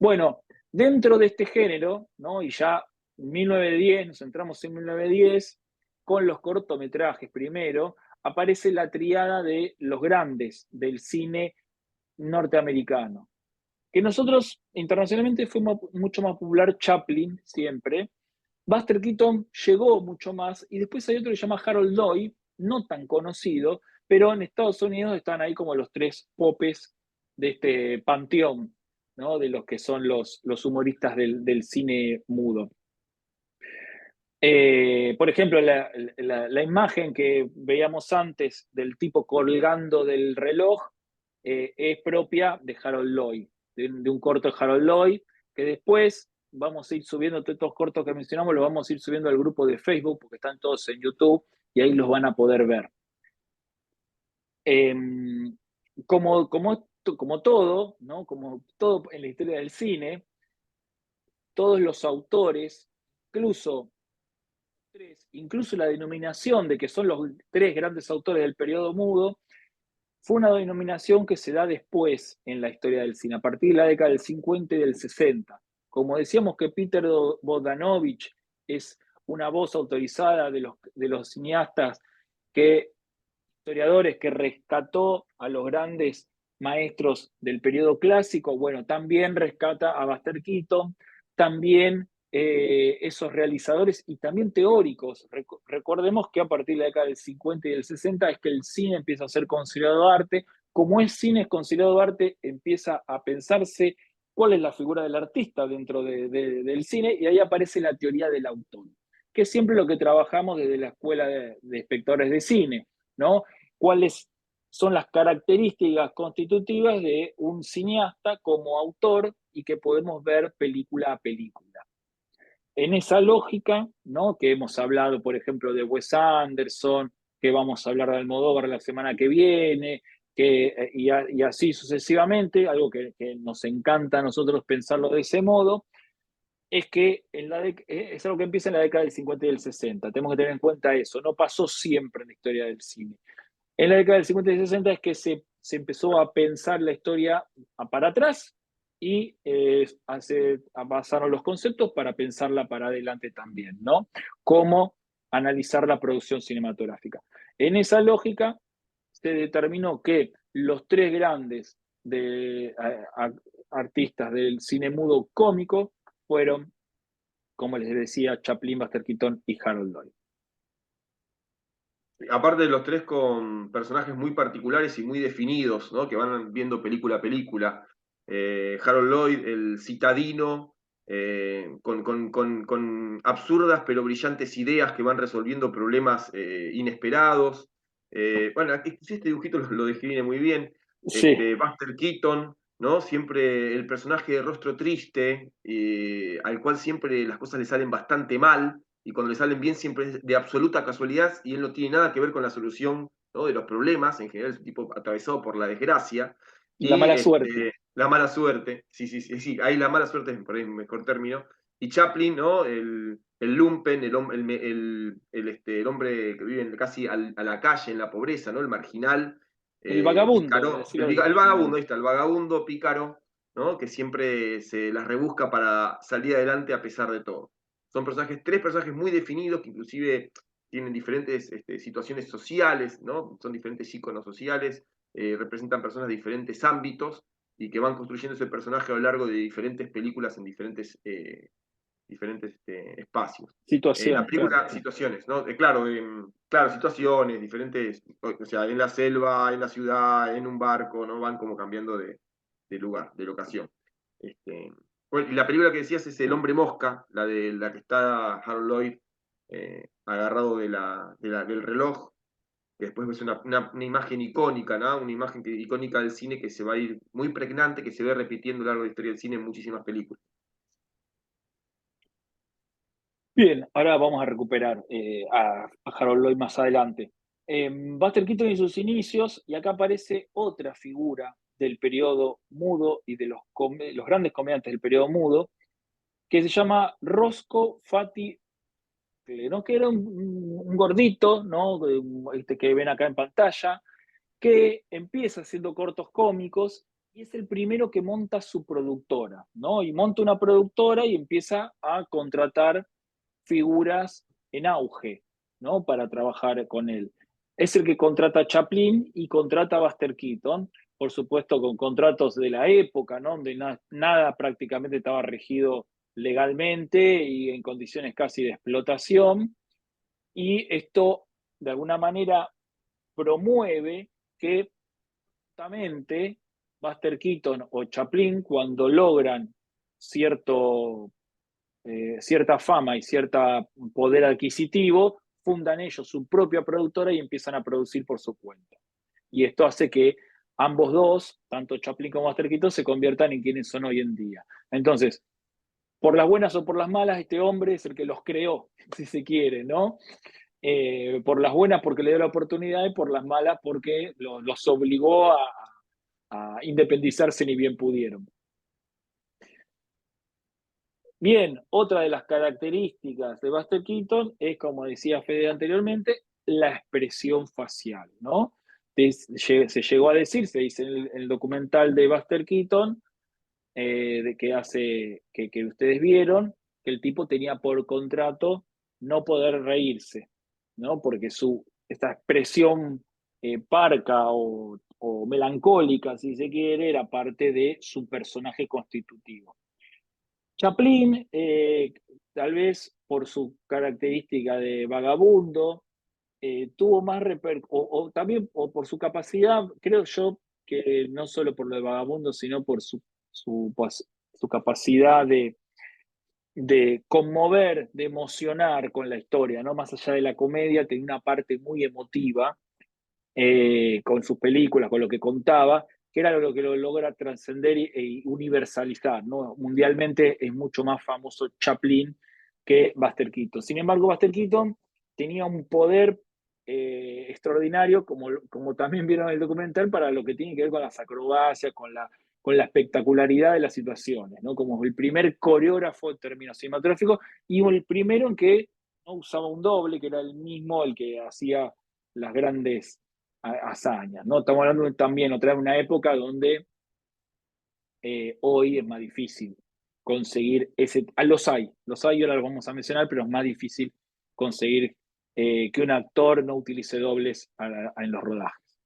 Bueno, dentro de este género, ¿no? Y ya en 1910, nos centramos en 1910, con los cortometrajes primero, aparece la triada de los grandes del cine norteamericano. Que nosotros internacionalmente fue mucho más popular Chaplin siempre. Buster Keaton llegó mucho más, y después hay otro que se llama Harold Lloyd, no tan conocido, pero en Estados Unidos están ahí como los tres popes de este panteón, ¿no? De los que son los humoristas del cine mudo. Por ejemplo, la imagen que veíamos antes del tipo colgando del reloj es propia de Harold Lloyd, de un corto de Harold Lloyd, que después vamos a ir subiendo todos estos cortos que mencionamos, los vamos a ir subiendo al grupo de Facebook, porque están todos en YouTube, y ahí los van a poder ver. Como todo, ¿no? Como todo en la historia del cine, todos los autores, incluso la denominación de que son los tres grandes autores del periodo mudo, fue una denominación que se da después en la historia del cine, a partir de la década del 50 y del 60. Como decíamos que Peter Bogdanovich es una voz autorizada de los cineastas, historiadores que rescató a los grandes maestros del periodo clásico, bueno, también rescata a Buster Keaton, también esos realizadores y también teóricos. Recordemos que a partir de la década del 50 y del 60 es que el cine empieza a ser considerado arte. Como cine es considerado arte, empieza a pensarse cuál es la figura del artista dentro del cine, y ahí aparece la teoría del autor, que es siempre lo que trabajamos desde la escuela de espectadores de cine, ¿no? ¿Cuáles son las características constitutivas de un cineasta como autor y que podemos ver película a película? En esa lógica, ¿no? Que hemos hablado, por ejemplo, de Wes Anderson, que vamos a hablar de Almodóvar la semana que viene, y así sucesivamente, algo que nos encanta a nosotros pensarlo de ese modo, es que es algo que empieza en la década del 50 y del 60. Tenemos que tener en cuenta eso, no pasó siempre en la historia del cine. En la década del 50 y 60 es que se empezó a pensar la historia para atrás y pasaron los conceptos para pensarla para adelante también, ¿no? Cómo analizar la producción cinematográfica. En esa lógica se determinó que los tres grandes artistas del cine mudo cómico fueron, como les decía, Chaplin, Buster Keaton y Harold Lloyd. Aparte de los tres con personajes muy particulares y muy definidos, ¿no? Que van viendo película a película. Harold Lloyd, el citadino, con absurdas pero brillantes ideas que van resolviendo problemas inesperados. Bueno, este dibujito lo define muy bien. Sí. Buster Keaton, ¿no? Siempre el personaje de rostro triste, al cual siempre las cosas le salen bastante mal, y cuando le salen bien siempre es de absoluta casualidad, y él no tiene nada que ver con la solución, ¿no? De los problemas. En general es un tipo atravesado por la desgracia. La mala suerte. La mala suerte, sí, ahí la mala suerte es por ahí un mejor término. Y Chaplin, ¿no? El lumpen, el hombre que vive casi a la calle, en la pobreza, ¿no? El marginal, El vagabundo, pícaro, el vagabundo, ahí está, el vagabundo pícaro, ¿no? Que siempre se las rebusca para salir adelante a pesar de todo. Son tres personajes muy definidos, que inclusive tienen diferentes situaciones sociales, ¿no? Son diferentes íconos sociales, representan personas de diferentes ámbitos, y que van construyendo ese personaje a lo largo de diferentes películas en diferentes espacios. La Situaciones, película, claro. situaciones, ¿no? Claro, situaciones diferentes, o sea, en la selva, en la ciudad, en un barco, ¿no? Van como cambiando de lugar, de locación. Bueno, y la película que decías es El hombre mosca, la de la que está Harold Lloyd agarrado del reloj, que después es una imagen icónica, ¿no? Una imagen icónica del cine, que se va a ir muy pregnante, que se ve repitiendo a lo largo de la historia del cine en muchísimas películas. Bien, ahora vamos a recuperar a Harold Lloyd más adelante. Buster Keaton y sus inicios, y acá aparece otra figura del periodo mudo y de los grandes comediantes del periodo mudo, que se llama Roscoe Fatty, ¿no? Que era un gordito, ¿no? Que ven acá en pantalla, que empieza haciendo cortos cómicos y es el primero que monta su productora, ¿no? Y monta una productora y empieza a contratar figuras en auge, ¿no? Para trabajar con él. Es el que contrata a Chaplin y contrata a Buster Keaton, por supuesto con contratos de la época, ¿no? Donde nada prácticamente estaba regido legalmente y en condiciones casi de explotación. Y esto, de alguna manera, promueve que justamente Buster Keaton o Chaplin, cuando logran cierto cierta fama y cierto poder adquisitivo, fundan ellos su propia productora y empiezan a producir por su cuenta. Y esto hace que ambos dos, tanto Chaplin como Buster Keaton, se conviertan en quienes son hoy en día. Entonces, por las buenas o por las malas, este hombre es el que los creó, si se quiere, ¿no? Por las buenas porque le dio la oportunidad y por las malas porque los obligó a independizarse ni bien pudieron. Bien, otra de las características de Buster Keaton es, como decía Fede anteriormente, la expresión facial, ¿no? Se llegó a decir, se dice en el documental de Buster Keaton, de que ustedes vieron, que el tipo tenía por contrato no poder reírse, ¿no? Porque esta expresión parca o melancólica, si se quiere, era parte de su personaje constitutivo. Chaplin, tal vez por su característica de vagabundo, tuvo más o también por su capacidad, creo yo, que no solo por lo de vagabundo, sino por su capacidad de conmover, de emocionar con la historia, ¿no? Más allá de la comedia, tenía una parte muy emotiva con sus películas, con lo que contaba, que era lo que lo logra trascender y universalizar, ¿no? Mundialmente es mucho más famoso Chaplin que Buster Keaton. Sin embargo, Buster Keaton tenía un poder extraordinario, como también vieron en el documental, para lo que tiene que ver con las acrobacias, con la espectacularidad de las situaciones, ¿no? Como el primer coreógrafo en términos cinematográficos y el primero en que no usaba un doble, que era el mismo el que hacía las grandes hazañas, ¿no? Estamos hablando también otra vez de una época donde hoy es más difícil conseguir los hay y ahora los vamos a mencionar, pero es más difícil conseguir que un actor no utilice dobles en los rodajes.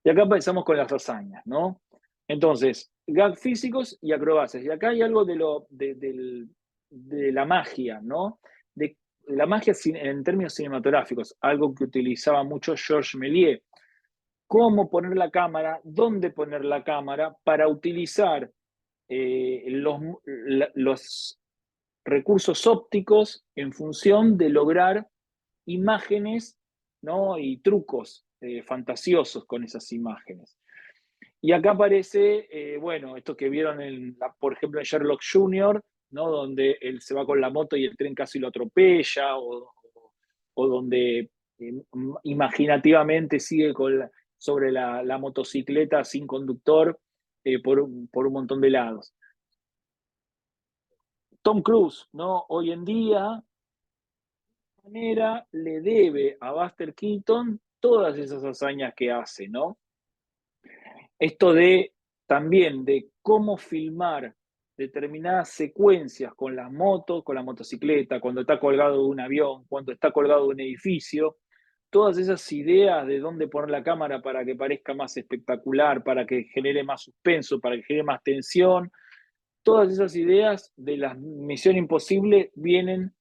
Y acá empezamos con las hazañas, ¿no? Entonces, gag físicos y acrobacias. Y acá hay algo de la magia, ¿no? De la magia en términos cinematográficos, algo que utilizaba mucho Georges Méliès. Cómo poner la cámara, dónde poner la cámara para utilizar los recursos ópticos en función de lograr imágenes, ¿no? Y trucos fantasiosos con esas imágenes. Y acá aparece, bueno, esto que vieron, por ejemplo, en Sherlock Jr., ¿no? Donde él se va con la moto y el tren casi lo atropella, o donde imaginativamente sigue sobre la motocicleta sin conductor por un montón de lados. Tom Cruise, ¿no? Hoy en día, de manera, le debe a Buster Keaton todas esas hazañas que hace, ¿no? Esto también de cómo filmar determinadas secuencias con las motos, con la motocicleta, cuando está colgado de un avión, cuando está colgado de un edificio, todas esas ideas de dónde poner la cámara para que parezca más espectacular, para que genere más suspenso, para que genere más tensión, todas esas ideas de la Misión Imposible vienen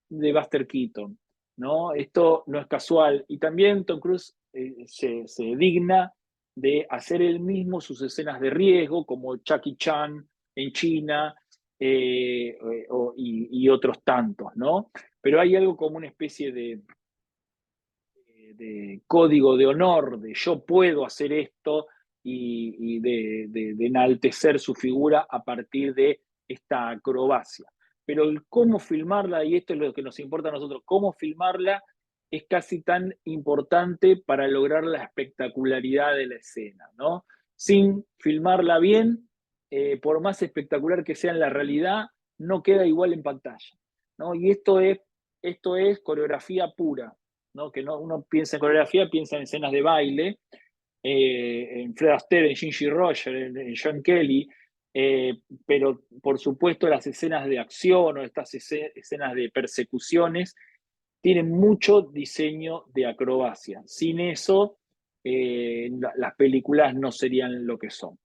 de Buster Keaton, ¿no? Esto no es casual. Y también Tom Cruise se digna de hacer él mismo sus escenas de riesgo, como Jackie Chan en China y otros tantos, ¿no? Pero hay algo como una especie de código de honor, de yo puedo hacer esto y de enaltecer su figura a partir de esta acrobacia. Pero el cómo filmarla, y esto es lo que nos importa a nosotros, cómo filmarla es casi tan importante para lograr la espectacularidad de la escena, ¿no? Sin filmarla bien, por más espectacular que sea en la realidad, no queda igual en pantalla, ¿no? Y esto es coreografía pura, ¿no? Que uno piensa en coreografía, piensa en escenas de baile, en Fred Astaire, en Ginger Rogers, en John Kelly, pero por supuesto las escenas de acción o estas escenas de persecuciones tienen mucho diseño de acrobacia. Sin eso, las películas no serían lo que son.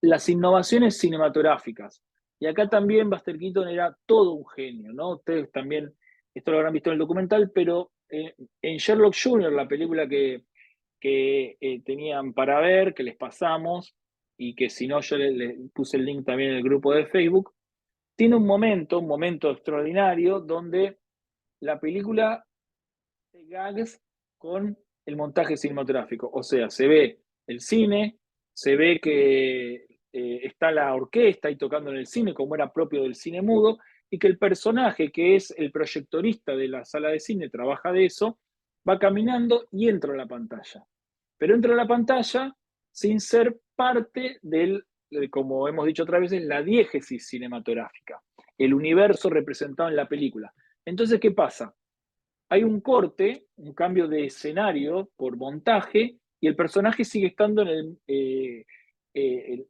Las innovaciones cinematográficas. Y acá también Buster Keaton era todo un genio, ¿no? Ustedes también, esto lo habrán visto en el documental, pero en Sherlock Jr., la película que tenían para ver, que les pasamos, y que si no yo le puse el link también en el grupo de Facebook, tiene un momento extraordinario donde la película hace gags con el montaje cinematográfico. O sea, se ve el cine, se ve que está la orquesta ahí tocando en el cine, como era propio del cine mudo, y que el personaje, que es el proyectorista de la sala de cine, trabaja de eso, va caminando y entra a la pantalla. Pero entra a la pantalla sin ser parte como hemos dicho otras veces, la diégesis cinematográfica, el universo representado en la película. Entonces, ¿qué pasa? Hay un corte, un cambio de escenario por montaje, y el personaje sigue estando en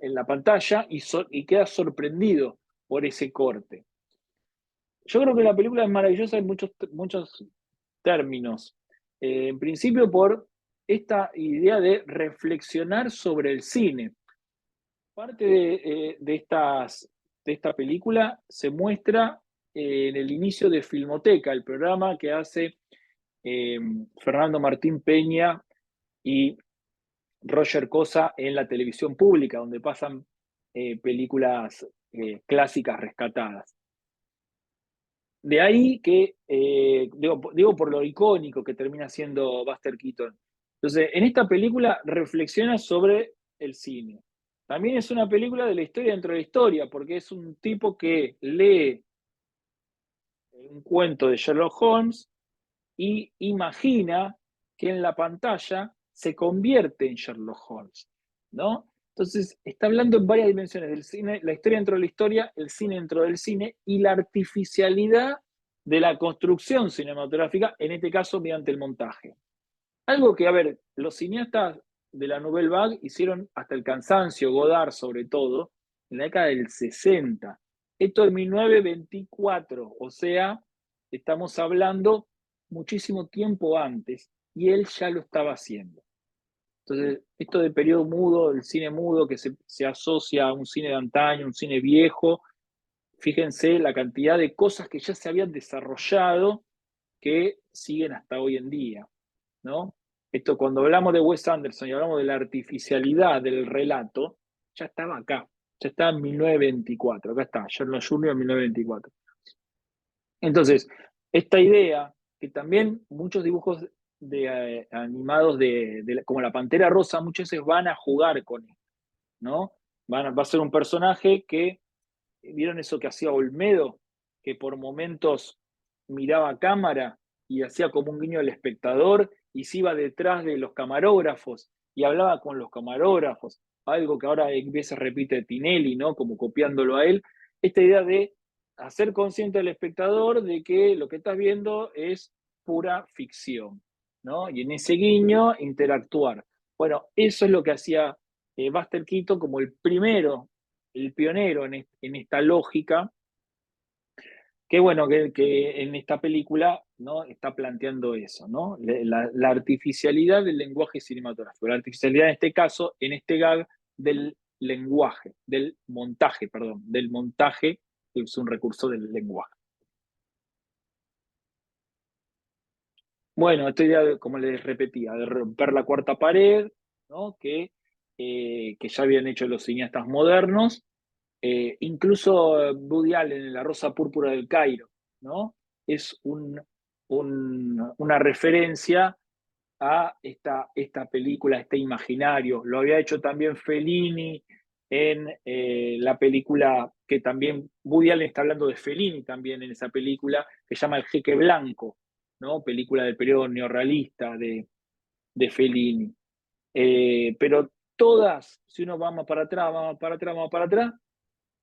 la pantalla y queda sorprendido por ese corte. Yo creo que la película es maravillosa en muchos términos. En principio por esta idea de reflexionar sobre el cine. Parte de esta película se muestra en el inicio de Filmoteca, el programa que hace Fernando Martín Peña y Roger Cosa en la televisión pública, donde pasan películas clásicas rescatadas. De ahí que, digo por lo icónico que termina siendo Buster Keaton. Entonces, en esta película reflexiona sobre el cine. También es una película de la historia dentro de la historia, porque es un tipo que lee un cuento de Sherlock Holmes y imagina que en la pantalla se convierte en Sherlock Holmes, ¿no? Entonces, está hablando en varias dimensiones del cine, la historia dentro de la historia, el cine dentro del cine y la artificialidad de la construcción cinematográfica, en este caso mediante el montaje. Algo que, a ver, los cineastas de la Nouvelle Vague hicieron hasta el cansancio, Godard sobre todo, en la década del 60. Esto en 1924, o sea, estamos hablando muchísimo tiempo antes, y él ya lo estaba haciendo. Entonces, esto de periodo mudo, el cine mudo que se asocia a un cine de antaño, un cine viejo, fíjense la cantidad de cosas que ya se habían desarrollado que siguen hasta hoy en día, ¿no? Esto cuando hablamos de Wes Anderson y hablamos de la artificialidad del relato, ya estaba acá, ya está en 1924, acá está, Sherlock Jr. en 1924. Entonces, esta idea, que también muchos dibujos animados como la Pantera Rosa muchas veces van a jugar con esto, ¿no? Va a ser un personaje que, ¿vieron eso que hacía Olmedo? Que por momentos miraba a cámara y hacía como un guiño al espectador y se iba detrás de los camarógrafos y hablaba con los camarógrafos, algo que ahora a veces repite Tinelli, ¿no? Como copiándolo a él. Esta idea de hacer consciente al espectador de que lo que estás viendo es pura ficción, ¿no? Y en ese guiño interactuar. Bueno, eso es lo que hacía Buster Keaton como el primero, el pionero en esta lógica, que bueno, que en esta película, ¿no? Está planteando eso, ¿no? La artificialidad del lenguaje cinematográfico, la artificialidad en este caso, en este gag, del lenguaje, del montaje, que es un recurso del lenguaje. Bueno, esta idea, como les repetía, de romper la cuarta pared, ¿no? Que ya habían hecho los cineastas modernos, incluso Woody Allen en La Rosa Púrpura del Cairo, ¿no? Es una referencia a esta película, este imaginario. Lo había hecho también Fellini en la película que también Woody Allen está hablando de Fellini también en esa película, que se llama El Jeque Blanco, ¿no? Película del periodo neorrealista de Fellini. Pero todas, si uno vamos para atrás,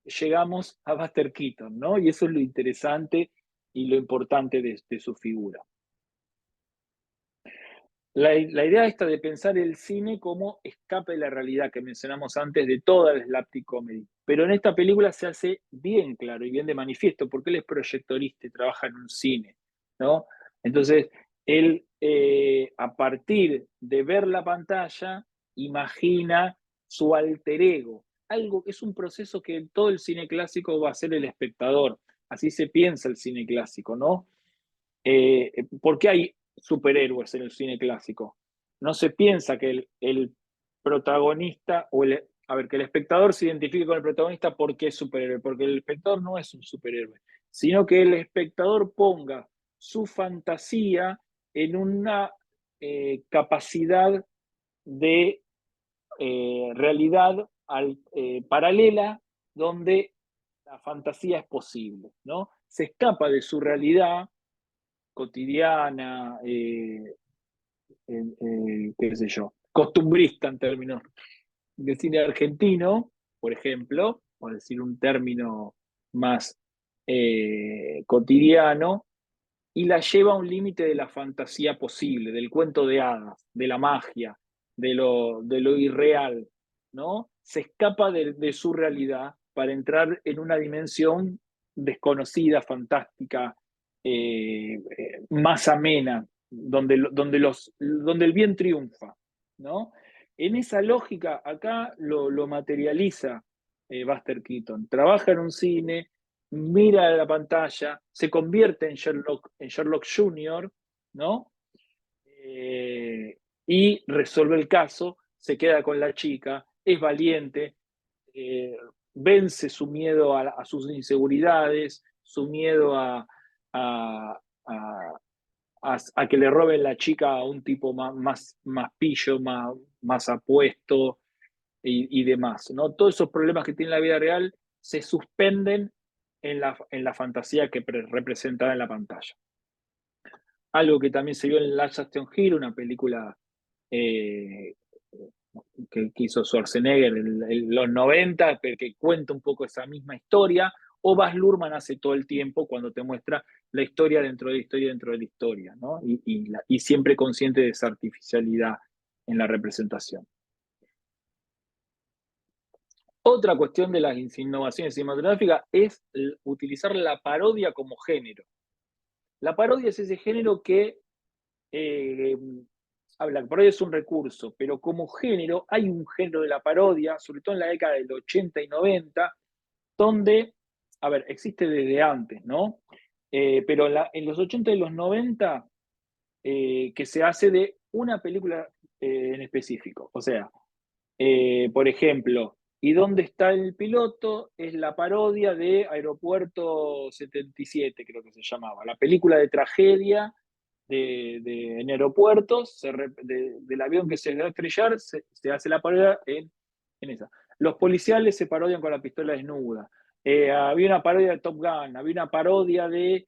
llegamos a Buster Keaton, ¿no? Y eso es lo interesante y lo importante de su figura. La idea esta de pensar el cine como escape de la realidad que mencionamos antes de toda la slapstick comedy. Pero en esta película se hace bien claro y bien de manifiesto, porque él es proyectorista y trabaja en un cine, ¿no? Entonces, él, a partir de ver la pantalla, imagina su alter ego. Algo que es un proceso que en todo el cine clásico va a ser el espectador. Así se piensa el cine clásico, ¿no? ¿Por qué hay superhéroes en el cine clásico? No se piensa que el protagonista o a ver, que el espectador se identifique con el protagonista porque es superhéroe, porque el espectador no es un superhéroe, sino que el espectador ponga su fantasía en una capacidad de realidad paralela donde la fantasía es posible, ¿no? Se escapa de su realidad cotidiana, qué sé yo, costumbrista en términos de cine argentino, por ejemplo, por decir un término más cotidiano, y la lleva a un límite de la fantasía posible, del cuento de hadas, de la magia, de lo irreal, ¿no? Se escapa de su realidad para entrar en una dimensión desconocida, fantástica, más amena, donde el bien triunfa, ¿no? En esa lógica, acá lo materializa Buster Keaton. Trabaja en un cine, mira la pantalla, se convierte en Sherlock Jr., ¿no? Y resuelve el caso, se queda con la chica, es valiente, vence su miedo a sus inseguridades, su miedo a, a que le roben la chica a un tipo más pillo, más apuesto y demás, ¿no? Todos esos problemas que tiene la vida real se suspenden en la fantasía que representa en la pantalla. Algo que también se vio en Last Action Hero, una película que hizo Schwarzenegger en los 90, pero que cuenta un poco esa misma historia, o Baz Luhrmann hace todo el tiempo cuando te muestra la historia dentro de la historia dentro de la historia, ¿no? Y siempre consciente de esa artificialidad en la representación. Otra cuestión de las innovaciones cinematográficas es utilizar la parodia como género. La parodia es ese género que, la parodia es un recurso, pero como género hay un género de la parodia, sobre todo en la década del 80 y 90, donde, a ver, existe desde antes, ¿no? Pero en los 80 y los 90, que se hace de una película en específico. O sea, por ejemplo, ¿y dónde está el piloto? Es la parodia de Aeropuerto 77, creo que se llamaba. La película de tragedia en aeropuertos, del avión que se va a estrellar, se hace la parodia en esa. Los policiales se parodian con la pistola desnuda. Había una parodia de Top Gun, había una parodia de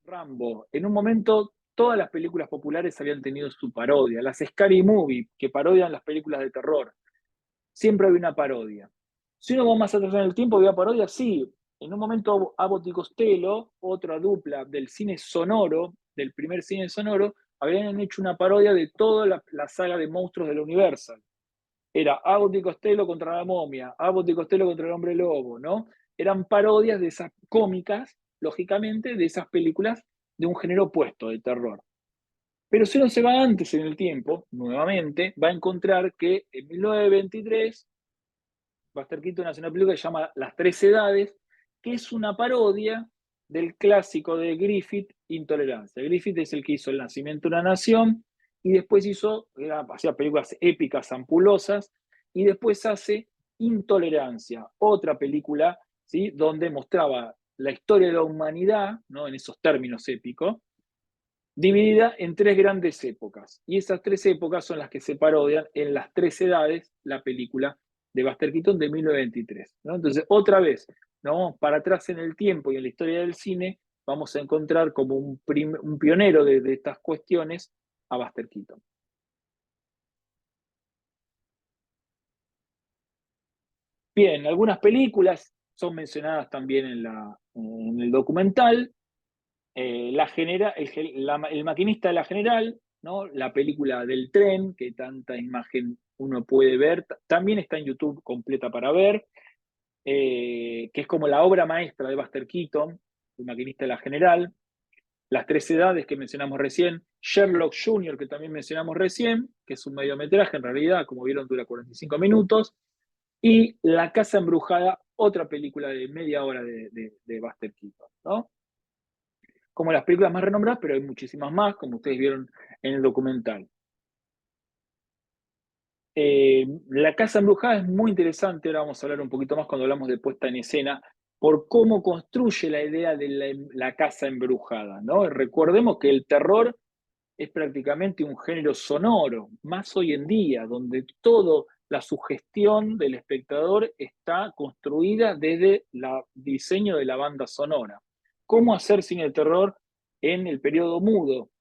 Rambo. En un momento todas las películas populares habían tenido su parodia. Las Scary Movie, que parodian las películas de terror. Siempre había una parodia. Si uno va más atrás en el tiempo, había parodia, sí. En un momento Abbott y Costello, otra dupla del cine sonoro, del primer cine sonoro, habían hecho una parodia de toda la saga de monstruos de la Universal. Era Abbott y Costello contra la momia, Abbott y Costello contra el hombre lobo, ¿no? Eran parodias de esas cómicas, lógicamente, de esas películas de un género opuesto, de terror. Pero si uno se va antes en el tiempo, nuevamente, va a encontrar que en 1923 Buster Keaton hace una película que se llama Las Tres Edades, que es una parodia del clásico de Griffith, Intolerancia. Griffith es el que hizo El Nacimiento de una Nación y después hacía películas épicas, ampulosas, y después hace Intolerancia, otra película, ¿sí?, donde mostraba la historia de la humanidad, ¿no?, en esos términos épicos, dividida en tres grandes épocas. Y esas tres épocas son las que se parodian en Las Tres Edades, la película de Buster Keaton de 1923, ¿no? Entonces, otra vez, ¿no?, para atrás en el tiempo y en la historia del cine, vamos a encontrar como un pionero de estas cuestiones a Buster Keaton. Bien, algunas películas son mencionadas también en el documental. El maquinista de la General, ¿no?, la película del tren, que tanta imagen uno puede ver, también está en YouTube completa para ver, que es como la obra maestra de Buster Keaton, el maquinista de la General. Las Tres Edades que mencionamos recién, Sherlock Jr., que también mencionamos recién, que es un mediometraje, en realidad, como vieron, dura 45 minutos, y La Casa Embrujada, otra película de media hora de Buster Keaton, ¿no? Como las películas más renombradas, pero hay muchísimas más, como ustedes vieron en el documental. La casa embrujada es muy interesante, ahora vamos a hablar un poquito más cuando hablamos de puesta en escena, por cómo construye la idea de la casa embrujada, ¿no? Recordemos que el terror es prácticamente un género sonoro, más hoy en día, donde toda la sugestión del espectador está construida desde el diseño de la banda sonora. ¿Cómo hacer cine de terror en el periodo mudo,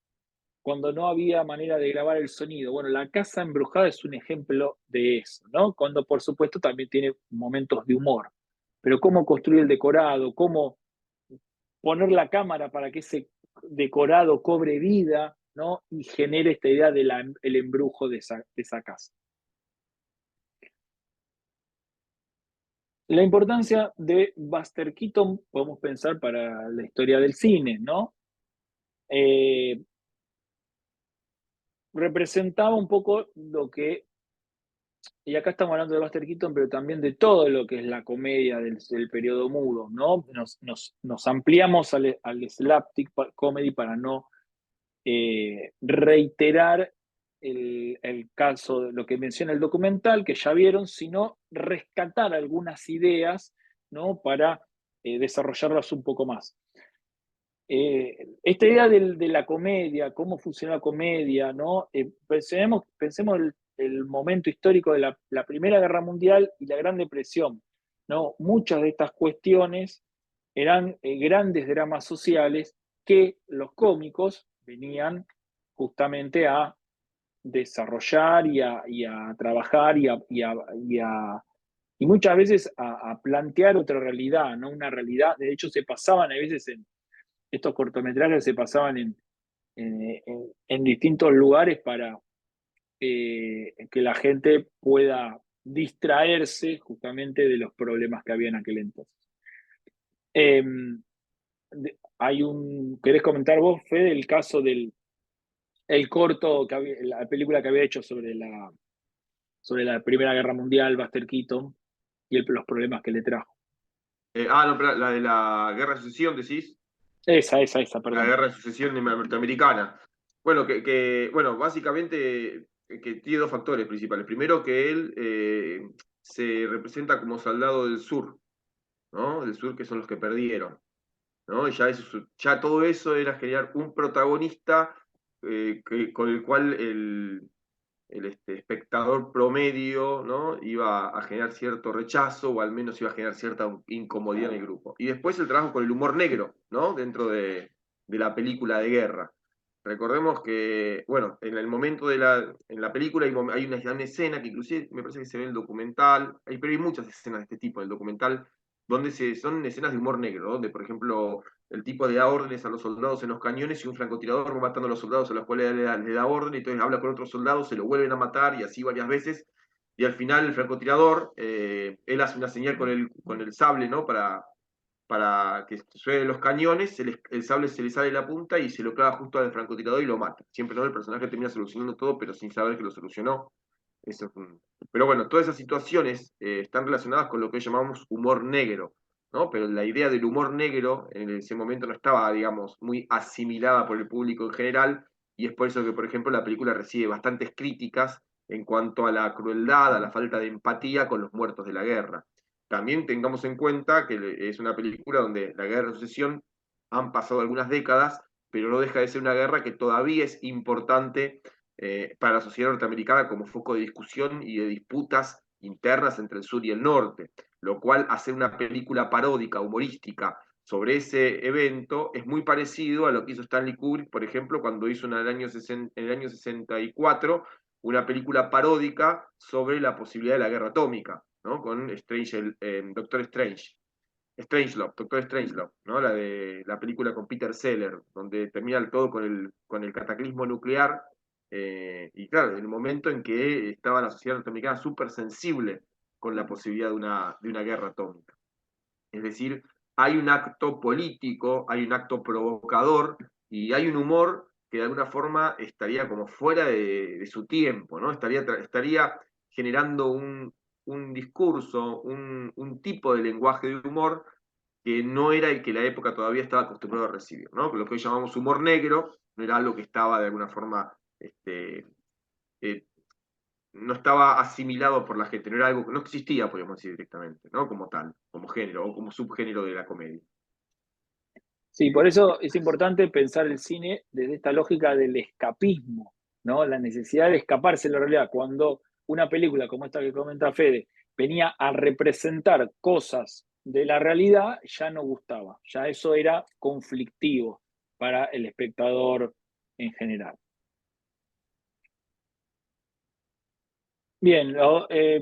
cuando no había manera de grabar el sonido? Bueno, La Casa Embrujada es un ejemplo de eso, ¿no? Cuando por supuesto también tiene momentos de humor, pero cómo construir el decorado, cómo poner la cámara para que ese decorado cobre vida, ¿no? Y genere esta idea del embrujo de esa casa. La importancia de Buster Keaton, podemos pensar para la historia del cine, ¿no? Representaba un poco lo que, y acá estamos hablando de Buster Keaton, pero también de todo lo que es la comedia del periodo mudo, ¿no? Nos ampliamos al slapstick comedy para no reiterar el caso de lo que menciona el documental, que ya vieron, sino rescatar algunas ideas, ¿no? Para desarrollarlas un poco más. Esta idea de la comedia, cómo funciona la comedia, ¿no? Pensemos el momento histórico de la Primera Guerra Mundial y la Gran Depresión, ¿no? Muchas de estas cuestiones eran grandes dramas sociales que los cómicos venían justamente a desarrollar y a trabajar y muchas veces a plantear otra realidad, ¿no? Una realidad, de hecho se pasaban a veces estos cortometrajes se pasaban en distintos lugares para que la gente pueda distraerse justamente de los problemas que había en aquel entonces. ¿Querés comentar vos, Fede, el caso del corto, la película que había hecho sobre la Primera Guerra Mundial, Buster Keaton, y los problemas que le trajo? No, pero la de la Guerra de Sucesión, decís. Esa, La perdón. Guerra de Sucesión norteamericana. Bueno, bueno, básicamente que tiene dos factores principales. Primero, que él se representa como soldado del sur, ¿no? Del sur, que son los que perdieron, ¿no? Y ya todo eso era generar un protagonista con el cual el espectador promedio, ¿no? Iba a generar cierto rechazo o al menos iba a generar cierta incomodidad en el grupo. Y después el trabajo con el humor negro, ¿no? Dentro de la película de guerra. Recordemos que, bueno, en el momento en la película hay una escena que inclusive me parece que se ve en el documental, pero hay muchas escenas de este tipo en el documental, donde son escenas de humor negro, donde, por ejemplo, el tipo le da órdenes a los soldados en los cañones y un francotirador va matando a los soldados a los cuales le da orden, y entonces habla con otros soldados, se lo vuelven a matar y así varias veces. Y al final el francotirador, él hace una señal con el sable, ¿no? Para que suenen los cañones, el sable se le sale la punta y se lo clava justo al francotirador y lo mata. Siempre, ¿no? El personaje termina solucionando todo, pero sin saber que lo solucionó. Eso es Pero bueno, todas esas situaciones están relacionadas con lo que llamamos humor negro, ¿no? Pero la idea del humor negro en ese momento no estaba, digamos, muy asimilada por el público en general, y es por eso que, por ejemplo, la película recibe bastantes críticas en cuanto a la crueldad, a la falta de empatía con los muertos de la guerra. También tengamos en cuenta que es una película donde la guerra de sucesión han pasado algunas décadas, pero no deja de ser una guerra que todavía es importante para la sociedad norteamericana como foco de discusión y de disputas internas entre el sur y el norte, lo cual hacer una película paródica, humorística, sobre ese evento es muy parecido a lo que hizo Stanley Kubrick, por ejemplo, cuando hizo en el año 64 una película paródica sobre la posibilidad de la guerra atómica, ¿no? Con Doctor Strangelove, ¿no? La película con Peter Sellers, donde termina todo con el cataclismo nuclear. Y claro, en el momento en que estaba la sociedad norteamericana súper sensible con la posibilidad de una guerra atómica. Es decir, hay un acto político, hay un acto provocador y hay un humor que de alguna forma estaría como fuera de su tiempo, ¿no? Estaría generando un discurso, un tipo de lenguaje de humor que no era el que la época todavía estaba acostumbrado a recibir, ¿no? Lo que hoy llamamos humor negro no era algo que estaba de alguna forma no estaba asimilado por la gente, no era algo que no existía, podríamos decir directamente, ¿no? Como tal, como género o como subgénero de la comedia. Sí, por eso es importante pensar el cine desde esta lógica del escapismo, ¿no? La necesidad de escaparse de la realidad. Cuando una película como esta que comenta Fede venía a representar cosas de la realidad, ya no gustaba, ya eso era conflictivo para el espectador en general. Bien,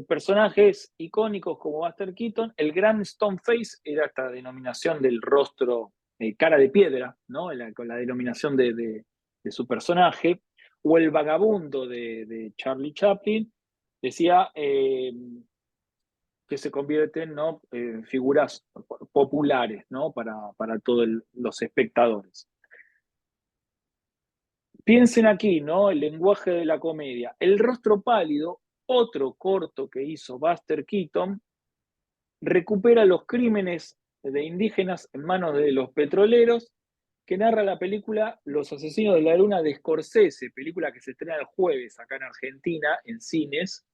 personajes icónicos como Buster Keaton, el gran Stone Face era esta denominación del rostro, cara de piedra, ¿no? Con la denominación de su personaje, o el vagabundo de Charlie Chaplin, decía que se convierten, ¿no? En figuras populares, ¿no? Para todos los espectadores. Piensen aquí, ¿no? El lenguaje de la comedia. El rostro pálido, otro corto que hizo Buster Keaton, recupera los crímenes de indígenas en manos de los petroleros, que narra la película Los asesinos de la luna de Scorsese, película que se estrena el jueves acá en Argentina, en cines,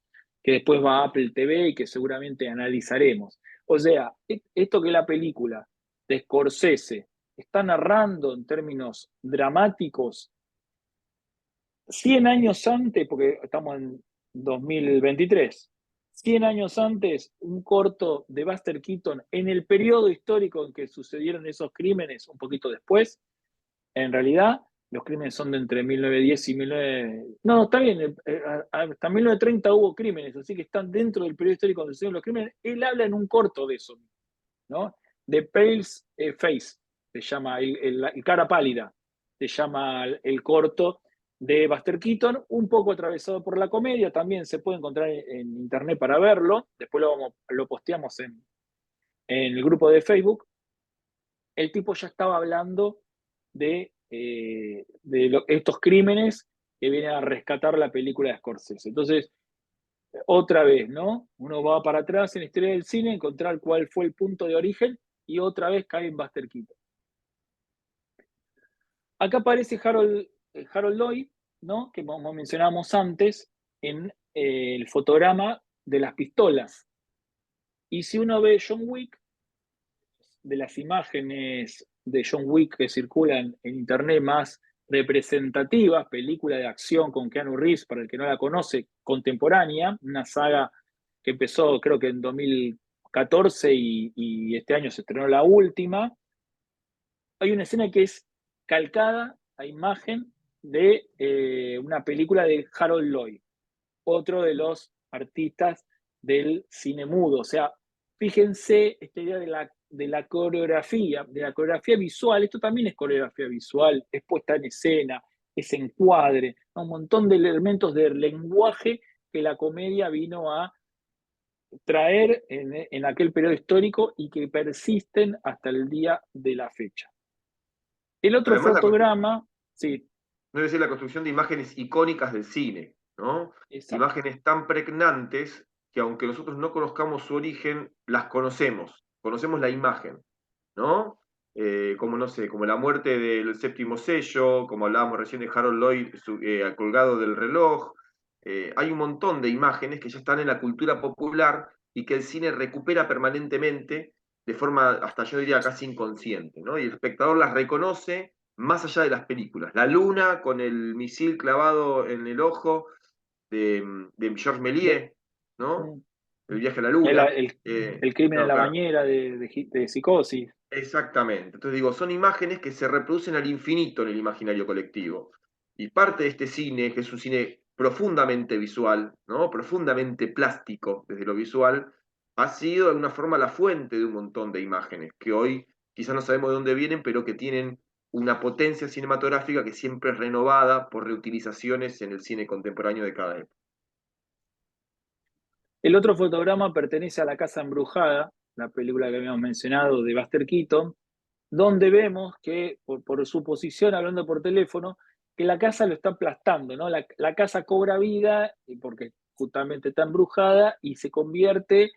que después va a Apple TV y que seguramente analizaremos. O sea, esto que la película de Scorsese está narrando en términos dramáticos 100 años antes, porque estamos en 2023, 100 años antes, un corto de Buster Keaton en el periodo histórico en que sucedieron esos crímenes, un poquito después, en realidad, los crímenes son de entre 1910 y 19... No, está bien, hasta 1930 hubo crímenes, así que están dentro del periodo histórico donde sucedieron los crímenes. Él habla en un corto de eso, ¿no? The Pale Face, se llama, el cara pálida, se llama el corto de Buster Keaton, un poco atravesado por la comedia, también se puede encontrar en internet para verlo, después lo posteamos en el grupo de Facebook. El tipo ya estaba hablando de estos crímenes que vienen a rescatar la película de Scorsese. Entonces, otra vez, ¿no? Uno va para atrás en la historia del cine, encontrar cuál fue el punto de origen y otra vez cae en Buster Keaton. Acá aparece Harold Lloyd, ¿no? Que como mencionábamos antes, en el fotograma de las pistolas. Y si uno ve John Wick, de las imágenes de John Wick que circulan en internet más representativas, película de acción con Keanu Reeves, para el que no la conoce, contemporánea, una saga que empezó creo que en 2014 y este año se estrenó la última. Hay una escena que es calcada a imagen de una película de Harold Lloyd, otro de los artistas del cine mudo. O sea, fíjense esta idea de la coreografía visual. Esto también es coreografía visual, es puesta en escena, es encuadre, un montón de elementos del lenguaje que la comedia vino a traer en aquel periodo histórico y que persisten hasta el día de la fecha. El otro Además, fotograma, sí. No es decir, la construcción de imágenes icónicas del cine, ¿no? Exacto. Imágenes tan pregnantes que aunque nosotros no conozcamos su origen, las conocemos la imagen, ¿no? Como, no sé, como la muerte del séptimo sello, como hablábamos recién de Harold Lloyd colgado del reloj. Hay un montón de imágenes que ya están en la cultura popular y que el cine recupera permanentemente de forma, hasta yo diría, casi inconsciente, ¿no? Y el espectador las reconoce más allá de las películas. La luna con el misil clavado en el ojo de Georges Méliès, ¿no? El viaje a la luna. El crimen no, en la claro. bañera de Psicosis. Exactamente. Entonces digo, son imágenes que se reproducen al infinito en el imaginario colectivo. Y parte de este cine, que es un cine profundamente visual, ¿no? Profundamente plástico desde lo visual, ha sido de alguna forma la fuente de un montón de imágenes que hoy quizás no sabemos de dónde vienen, pero que tienen una potencia cinematográfica que siempre es renovada por reutilizaciones en el cine contemporáneo de cada época. El otro fotograma pertenece a La Casa Embrujada, la película que habíamos mencionado de Buster Keaton, donde vemos que, por su posición hablando por teléfono, que la casa lo está aplastando, ¿no? La casa cobra vida porque justamente está embrujada y se convierte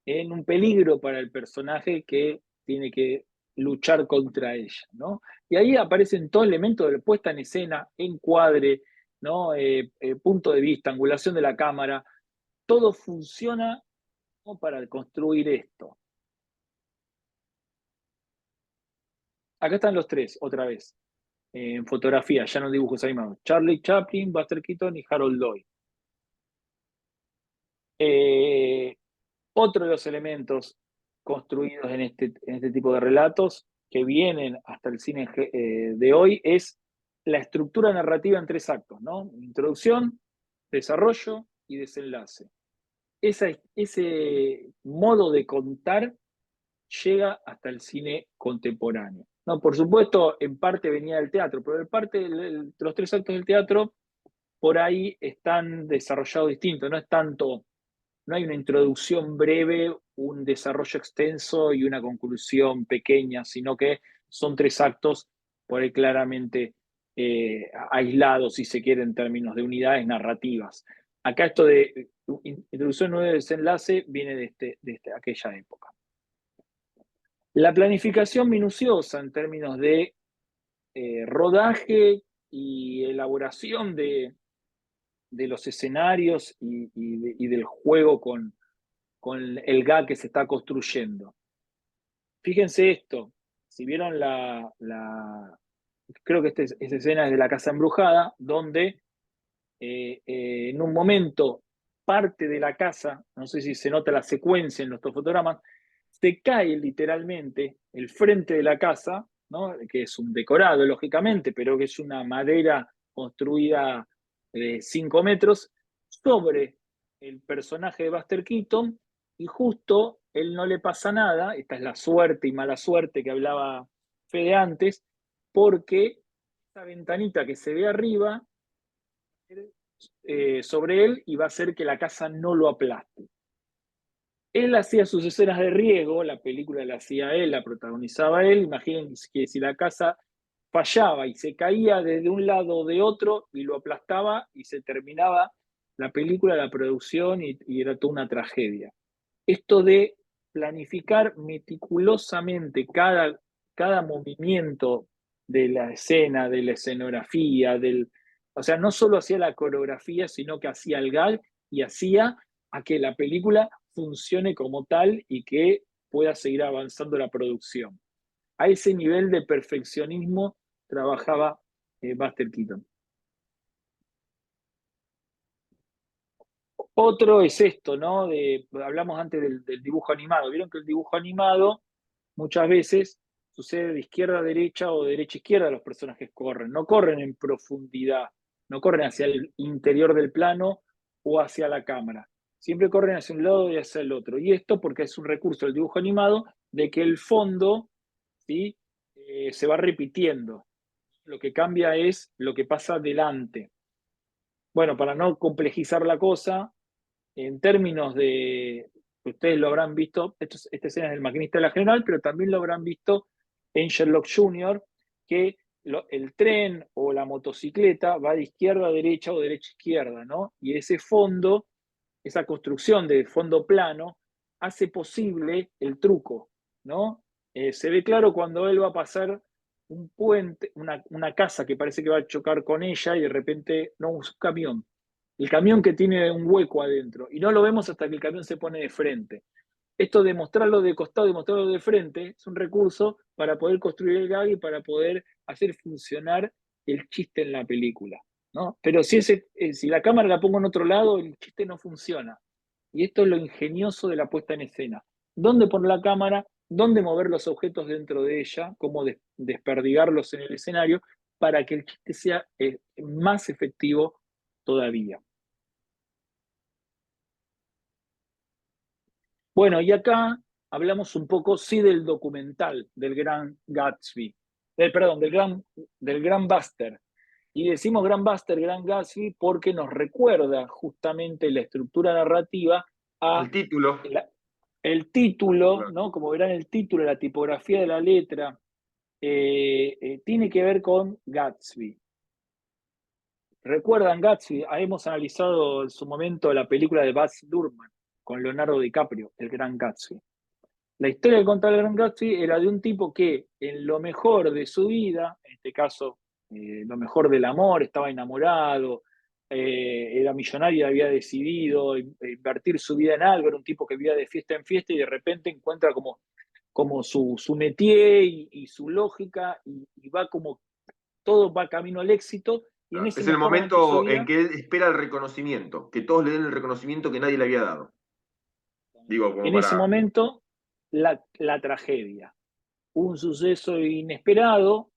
en un peligro para el personaje que tiene que luchar contra ella, ¿no? Y ahí aparecen todos elementos de puesta en escena, encuadre, ¿no? Punto de vista, angulación de la cámara, todo funciona, ¿no?, para construir esto. Acá están los tres, otra vez, en fotografía, ya no dibujos animados. Charlie Chaplin, Buster Keaton y Harold Lloyd. Otro de los elementos construidos en este tipo de relatos que vienen hasta el cine de hoy es la estructura narrativa en 3 actos, ¿no? Introducción, desarrollo y desenlace. Ese modo de contar llega hasta el cine contemporáneo. No, por supuesto, en parte venía del teatro, pero en parte los 3 actos del teatro por ahí están desarrollados distintos, no es tanto, no hay una introducción breve, un desarrollo extenso y una conclusión pequeña, sino que son 3 actos por ahí claramente aislados, si se quiere, en términos de unidades narrativas. Acá esto de introducción, nuevo desenlace viene de aquella época. La planificación minuciosa en términos de rodaje y elaboración de los escenarios y del juego con el gag que se está construyendo. Fíjense esto, si vieron creo que esta escena es de la casa embrujada, donde en un momento parte de la casa, no sé si se nota la secuencia en nuestros fotogramas, se cae literalmente el frente de la casa, ¿no?, que es un decorado, lógicamente, pero que es una madera construida de 5 metros, sobre el personaje de Buster Keaton, y justo él no le pasa nada. Esta es la suerte y mala suerte que hablaba Fede antes, porque esa ventanita que se ve arriba sobre él y va a hacer que la casa no lo aplaste. Él hacía sus escenas de riesgo, la película la hacía él, la protagonizaba él. Imaginen que si la casa fallaba y se caía desde un lado o de otro y lo aplastaba y se terminaba la película, la producción y era toda una tragedia. Esto de planificar meticulosamente cada movimiento de la escena, de la escenografía, o sea, no solo hacía la coreografía, sino que hacía el gag y hacía a que la película funcione como tal y que pueda seguir avanzando la producción. A ese nivel de perfeccionismo trabajaba Buster Keaton. Otro es esto, ¿no? Hablamos antes del dibujo animado. Vieron que el dibujo animado muchas veces sucede de izquierda a derecha o de derecha a izquierda, los personajes corren. No corren en profundidad, no corren hacia el interior del plano o hacia la cámara. Siempre corren hacia un lado y hacia el otro. Y esto porque es un recurso del dibujo animado de que el fondo, ¿sí?, se va repitiendo. Lo que cambia es lo que pasa delante. Bueno, para no complejizar la cosa, en términos de, ustedes lo habrán visto, esta escena es del Maquinista de la General, pero también lo habrán visto en Sherlock Jr., que el tren o la motocicleta va de izquierda a derecha o derecha a izquierda, ¿no? Y ese fondo, esa construcción de fondo plano, hace posible el truco, ¿no? Se ve claro cuando él va a pasar un puente, una casa que parece que va a chocar con ella y de repente, no, un camión. El camión que tiene un hueco adentro, y no lo vemos hasta que el camión se pone de frente. Esto de mostrarlo de costado y mostrarlo de frente es un recurso para poder construir el gag y para poder hacer funcionar el chiste en la película, ¿no? Pero si la cámara la pongo en otro lado, el chiste no funciona. Y esto es lo ingenioso de la puesta en escena. ¿Dónde poner la cámara? ¿Dónde mover los objetos dentro de ella? ¿Cómo desperdigarlos en el escenario para que el chiste sea más efectivo todavía? Bueno, y acá hablamos un poco, sí, del documental del Gran Gatsby, perdón, del Gran Buster. Y decimos Gran Buster, Gran Gatsby, porque nos recuerda justamente la estructura narrativa a El título. el título, ¿no? Como verán, el título, la tipografía de la letra, tiene que ver con Gatsby. ¿Recuerdan Gatsby? Hemos analizado en su momento la película de Baz Luhrmann con Leonardo DiCaprio, El Gran Gatsby. La historia que contaba El Gran Gatsby era de un tipo que en lo mejor de su vida, en este caso lo mejor del amor, estaba enamorado, era millonario y había decidido invertir su vida en algo, era un tipo que vivía de fiesta en fiesta y de repente encuentra como su métier y su lógica y va como todo va camino al éxito y en ese Es el mejor momento de su momento en vida, que él espera el reconocimiento, que todos le den el reconocimiento que nadie le había dado. Digo, como en ese para... momento la tragedia, un suceso inesperado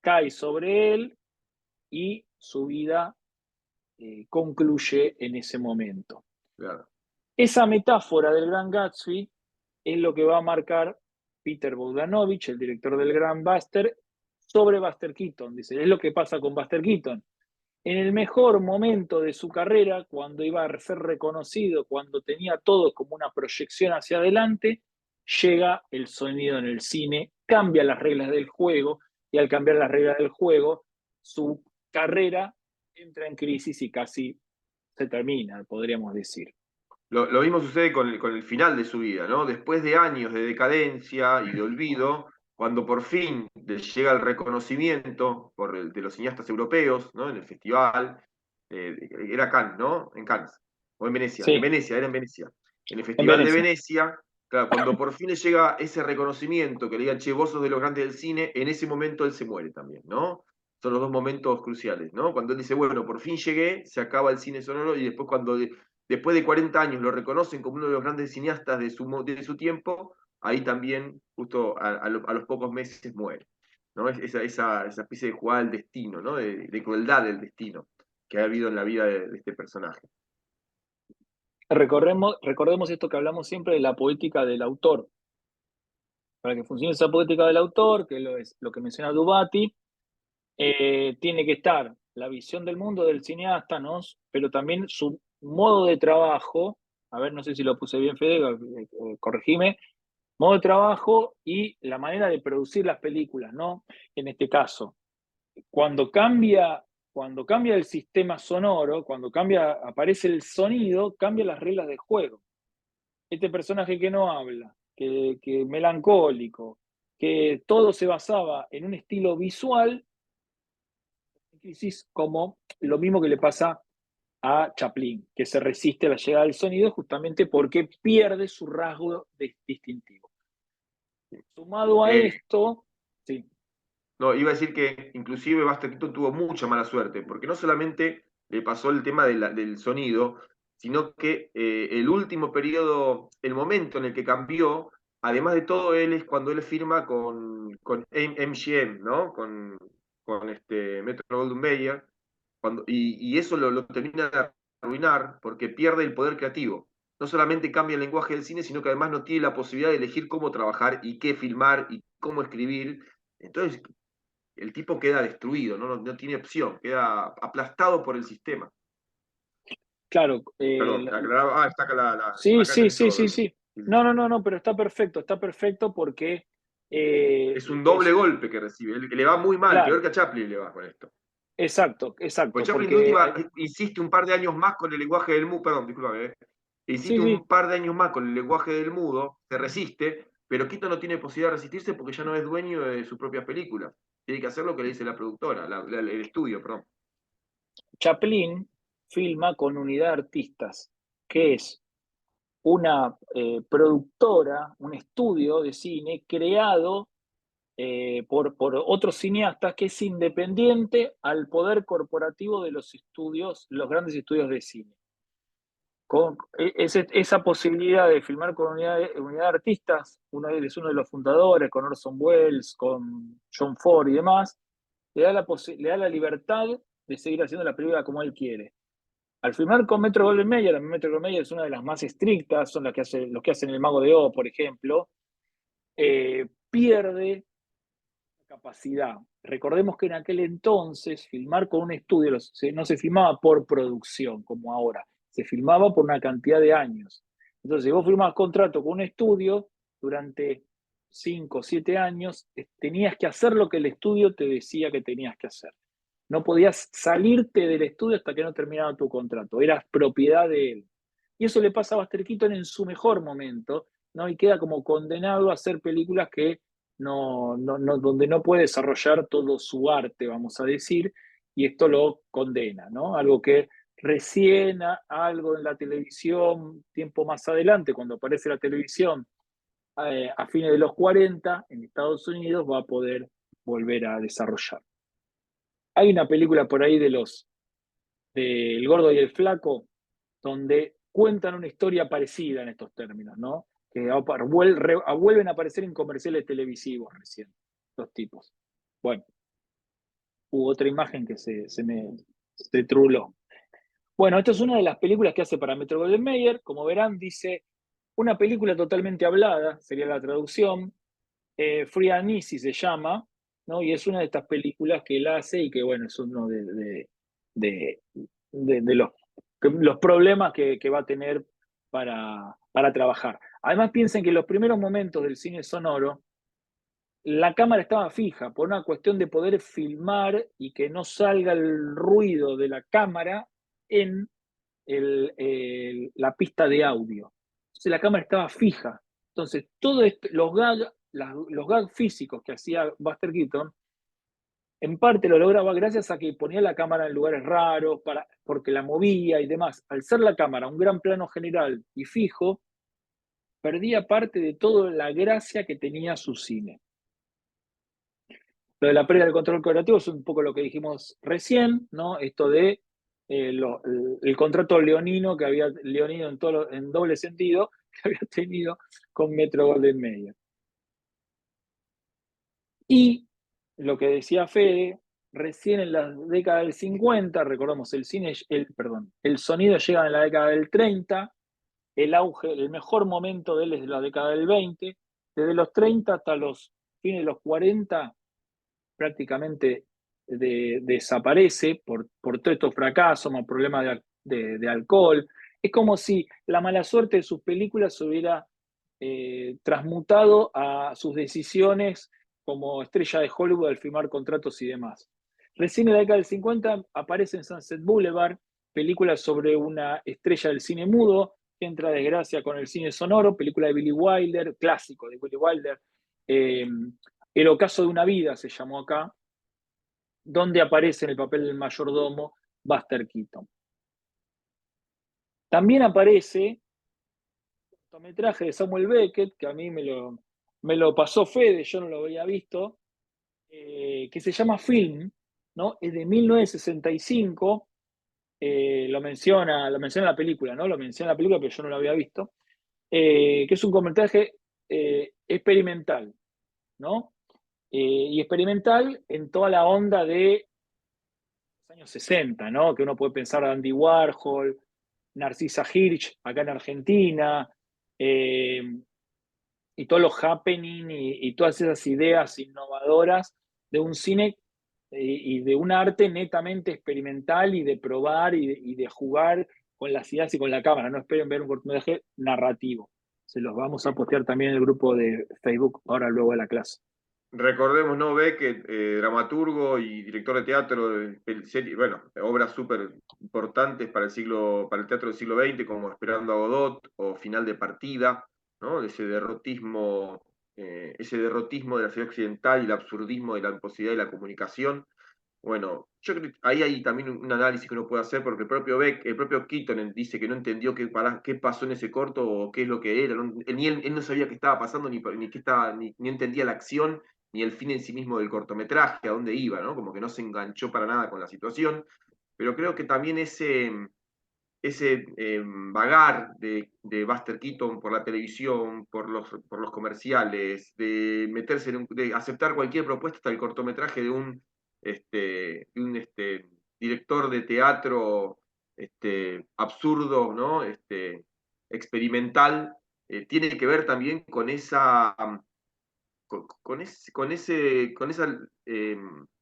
cae sobre él y su vida concluye en ese momento. Claro. Esa metáfora del Gran Gatsby es lo que va a marcar Peter Bogdanovich, el director del Gran Buster, sobre Buster Keaton. Dice, es lo que pasa con Buster Keaton. En el mejor momento de su carrera, cuando iba a ser reconocido, cuando tenía todo como una proyección hacia adelante, llega el sonido en el cine, cambia las reglas del juego y al cambiar las reglas del juego, su carrera entra en crisis y casi se termina, podríamos decir. Lo mismo sucede con el final de su vida, ¿no? Después de años de decadencia y de olvido, cuando por fin le llega el reconocimiento de los cineastas europeos, ¿no? En el festival, era Cannes, ¿no? En Cannes, o en Venecia, Sí, en Venecia, era en Venecia. En el en Festival de Venecia. Venecia, claro, cuando por fin le llega ese reconocimiento, que le digan, che, vos sos de los grandes del cine, en ese momento él se muere también, ¿no? Son los dos momentos cruciales, ¿no? Cuando él dice, bueno, por fin llegué, se acaba el cine sonoro, y después cuando después de 40 años lo reconocen como uno de los grandes cineastas de su tiempo, ahí también, justo a los pocos meses, muere. ¿No? Esa especie de jugada del destino, ¿no? De crueldad del destino que ha habido en la vida de este personaje. Recordemos esto que hablamos siempre de la poética del autor. Para que funcione esa poética del autor, que es lo que menciona Dubati, tiene que estar la visión del mundo del cineasta, ¿no? Pero también su modo de trabajo, a ver, no sé si lo puse bien, Fede, corregime, modo de trabajo y la manera de producir las películas, ¿no? En este caso, cuando cambia el sistema sonoro, cuando aparece el sonido, cambia las reglas del juego. Este personaje que no habla, que melancólico, que todo se basaba en un estilo visual, crisis como lo mismo que le pasa a Chaplin, que se resiste a la llegada del sonido justamente porque pierde su rasgo distintivo. Sumado a esto, sí. No, iba a decir que inclusive Buster Keaton tuvo mucha mala suerte, porque no solamente le pasó el tema del sonido, sino que el último periodo, el momento en el que cambió, además de todo, él es cuando él firma con MGM, ¿no? Con Metro Goldwyn Mayer, y eso lo termina de arruinar porque pierde el poder creativo. No solamente cambia el lenguaje del cine, sino que además no tiene la posibilidad de elegir cómo trabajar y qué filmar y cómo escribir. Entonces, el tipo queda destruido, no tiene opción, queda aplastado por el sistema. Claro. Perdón, aclaraba, está acá Sí, acá sí, tenés sí, todo. sí, sí. No, pero está perfecto porque... Es un doble golpe que recibe, que le va muy mal, peor claro, que a Chaplin le va con esto. exacto, Porque Chaplin de porque... última insiste un par de años más con el lenguaje del mudo, perdón, discúlpame, insiste Sí, un sí, par de años más con el lenguaje del mudo, se resiste, pero Quito no tiene posibilidad de resistirse porque ya no es dueño de sus propias películas. Tiene que hacer lo que le dice la productora, el estudio, perdón. Chaplin filma con Unidad de Artistas, que es una productora, un estudio de cine creado por otros cineastas que es independiente al poder corporativo de los estudios, los grandes estudios de cine. Con esa posibilidad de filmar con unidad de artistas, él es uno de los fundadores, con Orson Welles, con John Ford y demás, le da la libertad de seguir haciendo la película como él quiere. Al filmar con Metro Goldwyn Mayer, Metro Goldwyn Mayer es una de las más estrictas, son las que los que hacen El Mago de Oz, por ejemplo, pierde capacidad. Recordemos que en aquel entonces filmar con un estudio no se filmaba por producción como ahora, se filmaba por una cantidad de años. Entonces, si vos firmabas contrato con un estudio durante 5 o 7 años, tenías que hacer lo que el estudio te decía que tenías que hacer. No podías salirte del estudio hasta que no terminaba tu contrato, eras propiedad de él. Y eso le pasa a Buster Keaton en su mejor momento, ¿no? Y queda como condenado a hacer películas que donde no puede desarrollar todo su arte, vamos a decir, y esto lo condena, ¿no? Algo que recién algo en la televisión, tiempo más adelante, cuando aparece la televisión a fines de los 40 en Estados Unidos, va a poder volver a desarrollar. Hay una película por ahí del Gordo y el Flaco, donde cuentan una historia parecida en estos términos, ¿no? Que vuelven a aparecer en comerciales televisivos recién, los tipos. Bueno, hubo otra imagen que se truló. Bueno, esta es una de las películas que hace para Metro-Goldwyn-Mayer. Como verán, dice una película totalmente hablada, sería la traducción. Free and Easy se llama, ¿no? Y es una de estas películas que él hace y que, bueno, es uno de los problemas que va a tener para trabajar. Además, piensen que en los primeros momentos del cine sonoro, la cámara estaba fija por una cuestión de poder filmar y que no salga el ruido de la cámara en la pista de audio. Entonces la cámara estaba fija. Entonces, todo esto, los gags físicos que hacía Buster Keaton, en parte lo lograba gracias a que ponía la cámara en lugares raros, porque la movía y demás. Al ser la cámara un gran plano general y fijo, perdía parte de toda la gracia que tenía su cine. Lo de la pérdida del control cooperativo es un poco lo que dijimos recién, ¿no? Esto de el contrato leonino que había leonino en doble sentido que había tenido con Metro-Goldwyn-Mayer. Y lo que decía Fede, recién en la década del 50, recordamos, el sonido llega en la década del 30, el auge, el mejor momento de él es de la década del 20, desde los 30 hasta los fines de los 40, prácticamente desaparece por todos estos fracasos, más problemas de alcohol. Es como si la mala suerte de sus películas se hubiera transmutado a sus decisiones como estrella de Hollywood al firmar contratos y demás. Recién en la década del 50 aparece en Sunset Boulevard, película sobre una estrella del cine mudo que entra a desgracia con el cine sonoro, película de Billy Wilder, clásico de Billy Wilder. El ocaso de una vida se llamó acá, donde aparece en el papel del mayordomo Buster Keaton. También aparece un cortometraje de Samuel Beckett, que a mí me lo pasó Fede, yo no lo había visto, que se llama Film, ¿no? Es de 1965, lo menciona la película, ¿no? Lo menciona la película, pero yo no lo había visto, que es un cortometraje experimental, ¿no? Y experimental en toda la onda de los años 60, ¿no? Que uno puede pensar a Andy Warhol, Narcisa Hirsch, acá en Argentina, y todos los happening y todas esas ideas innovadoras de un cine y de un arte netamente experimental y de probar y de jugar con las ideas y con la cámara. No esperen ver un cortometraje narrativo. Se los vamos a postear también en el grupo de Facebook ahora luego de la clase. Recordemos, ¿no? Beckett, dramaturgo y director de teatro, bueno, obras súper importantes para el teatro del siglo XX, como Esperando a Godot o Final de Partida, ¿no? Ese derrotismo de la sociedad occidental y el absurdismo de la imposibilidad de la comunicación. Bueno, yo creo que ahí hay también un análisis que uno puede hacer, porque el propio Keaton dice que no entendió qué pasó en ese corto o qué es lo que era. Él no sabía qué estaba pasando, ni entendía la acción, ni el fin en sí mismo del cortometraje, a dónde iba, ¿no? Como que no se enganchó para nada con la situación. Pero creo que también ese vagar de Buster Keaton por la televisión, por los comerciales, de meterse de aceptar cualquier propuesta, hasta el cortometraje de un director de teatro absurdo, ¿no? Experimental, tiene que ver también con esa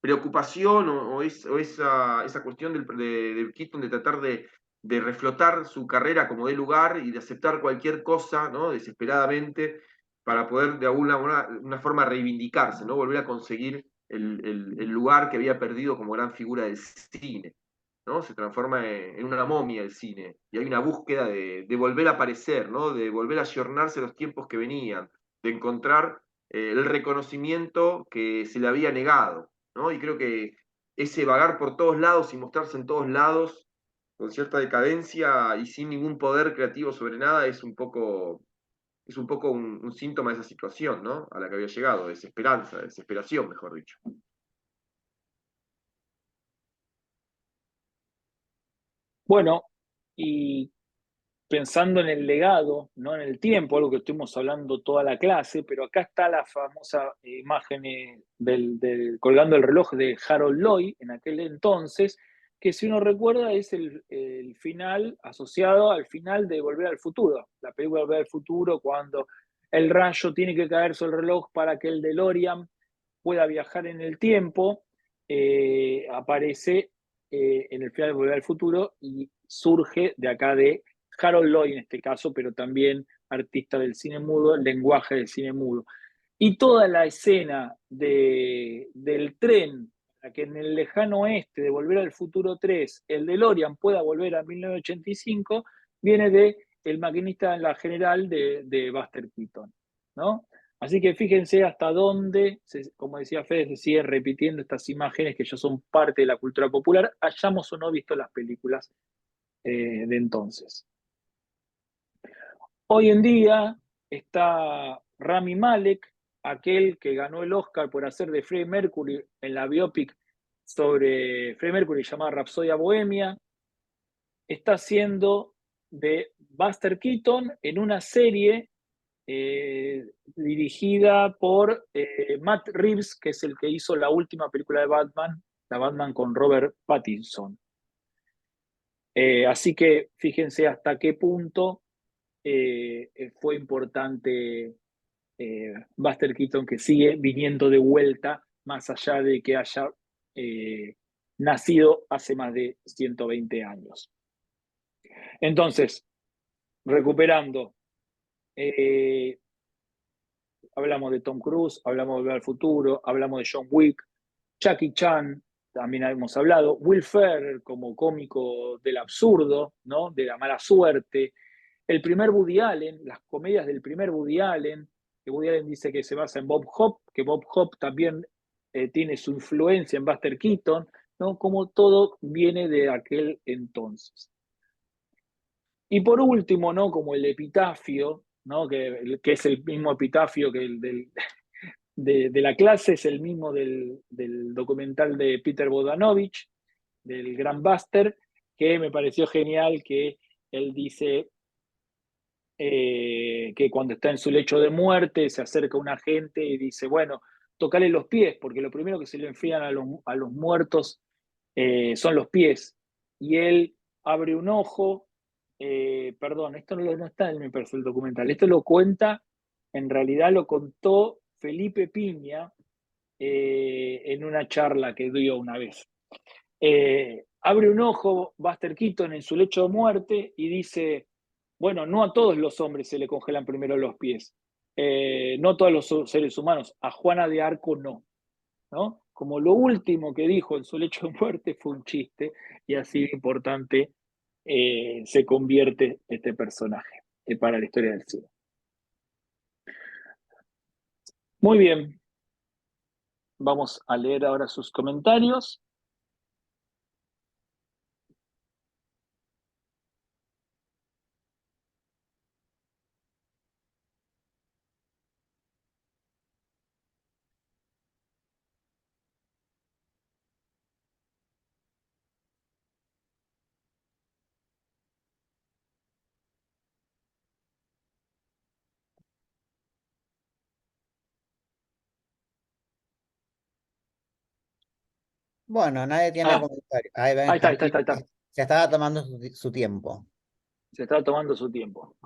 preocupación o esa cuestión de Keaton de tratar de reflotar su carrera como de lugar y de aceptar cualquier cosa, ¿no? Desesperadamente, para poder de una forma reivindicarse, ¿no? Volver a conseguir el lugar que había perdido como gran figura del cine, ¿no? Se transforma en una momia el cine, y hay una búsqueda de volver a aparecer, ¿no? De volver a ayornarse a los tiempos que venían, de encontrar el reconocimiento que se le había negado, ¿no? Y creo que ese vagar por todos lados y mostrarse en todos lados, con cierta decadencia y sin ningún poder creativo sobre nada, es un poco un síntoma de esa situación, ¿no? A la que había llegado, desesperación, mejor dicho. Bueno, y pensando en el legado, no en el tiempo, algo que estuvimos hablando toda la clase, pero acá está la famosa imagen colgando el reloj de Harold Lloyd en aquel entonces, que si uno recuerda es el final asociado al final de Volver al Futuro, la película Volver al Futuro, cuando el rayo tiene que caer sobre el reloj para que el DeLorean pueda viajar en el tiempo, aparece en el final de Volver al Futuro y surge de acá de Harold Lloyd en este caso, pero también artista del cine mudo, el lenguaje del cine mudo. Y toda la escena del tren, para que en el lejano oeste de Volver al Futuro 3, el DeLorean pueda volver a 1985, viene de el maquinista en la general de Buster Keaton, ¿no? Así que fíjense hasta dónde, como decía Fede, se siguen repitiendo estas imágenes que ya son parte de la cultura popular, hayamos o no visto las películas de entonces. Hoy en día está Rami Malek, aquel que ganó el Oscar por hacer de Freddie Mercury en la biopic sobre Freddie Mercury llamada Rapsodia Bohemia. Está haciendo de Buster Keaton en una serie dirigida por Matt Reeves, que es el que hizo la última película de Batman, la Batman con Robert Pattinson. Así que fíjense hasta qué punto fue importante Buster Keaton, que sigue viniendo de vuelta, más allá de que haya nacido hace más de 120 años. Entonces, recuperando, hablamos de Tom Cruise, hablamos de Volver al Futuro, hablamos de John Wick, Jackie Chan, también hemos hablado, Will Ferrell como cómico del absurdo, ¿no? De la mala suerte, el primer Woody Allen, las comedias del primer Woody Allen, que Woody Allen dice que se basa en Bob Hope, que Bob Hope también tiene su influencia en Buster Keaton, ¿no? Como todo viene de aquel entonces. Y por último, ¿no? Como el epitafio, ¿no? Que es el mismo epitafio que el de la clase, es el mismo del documental de Peter Bogdanovich, del Gran Buster, que me pareció genial que él dice que cuando está en su lecho de muerte se acerca un agente y dice, bueno, tocale los pies, porque lo primero que se le enfrían a los muertos son los pies. Y él abre un ojo, perdón, esto no está en mi perfil documental, esto lo cuenta, en realidad lo contó Felipe Piña en una charla que dio una vez. Abre un ojo Buster Keaton en su lecho de muerte y dice, bueno, no a todos los hombres se le congelan primero los pies, no a todos los seres humanos, a Juana de Arco no, ¿no? Como lo último que dijo en su lecho de muerte fue un chiste, y así de importante se convierte este personaje para la historia del cine. Muy bien, vamos a leer ahora sus comentarios. Bueno, nadie tiene Ah, comentarios. Ahí ven, ahí está. se estaba tomando su tiempo. Se está tomando su tiempo.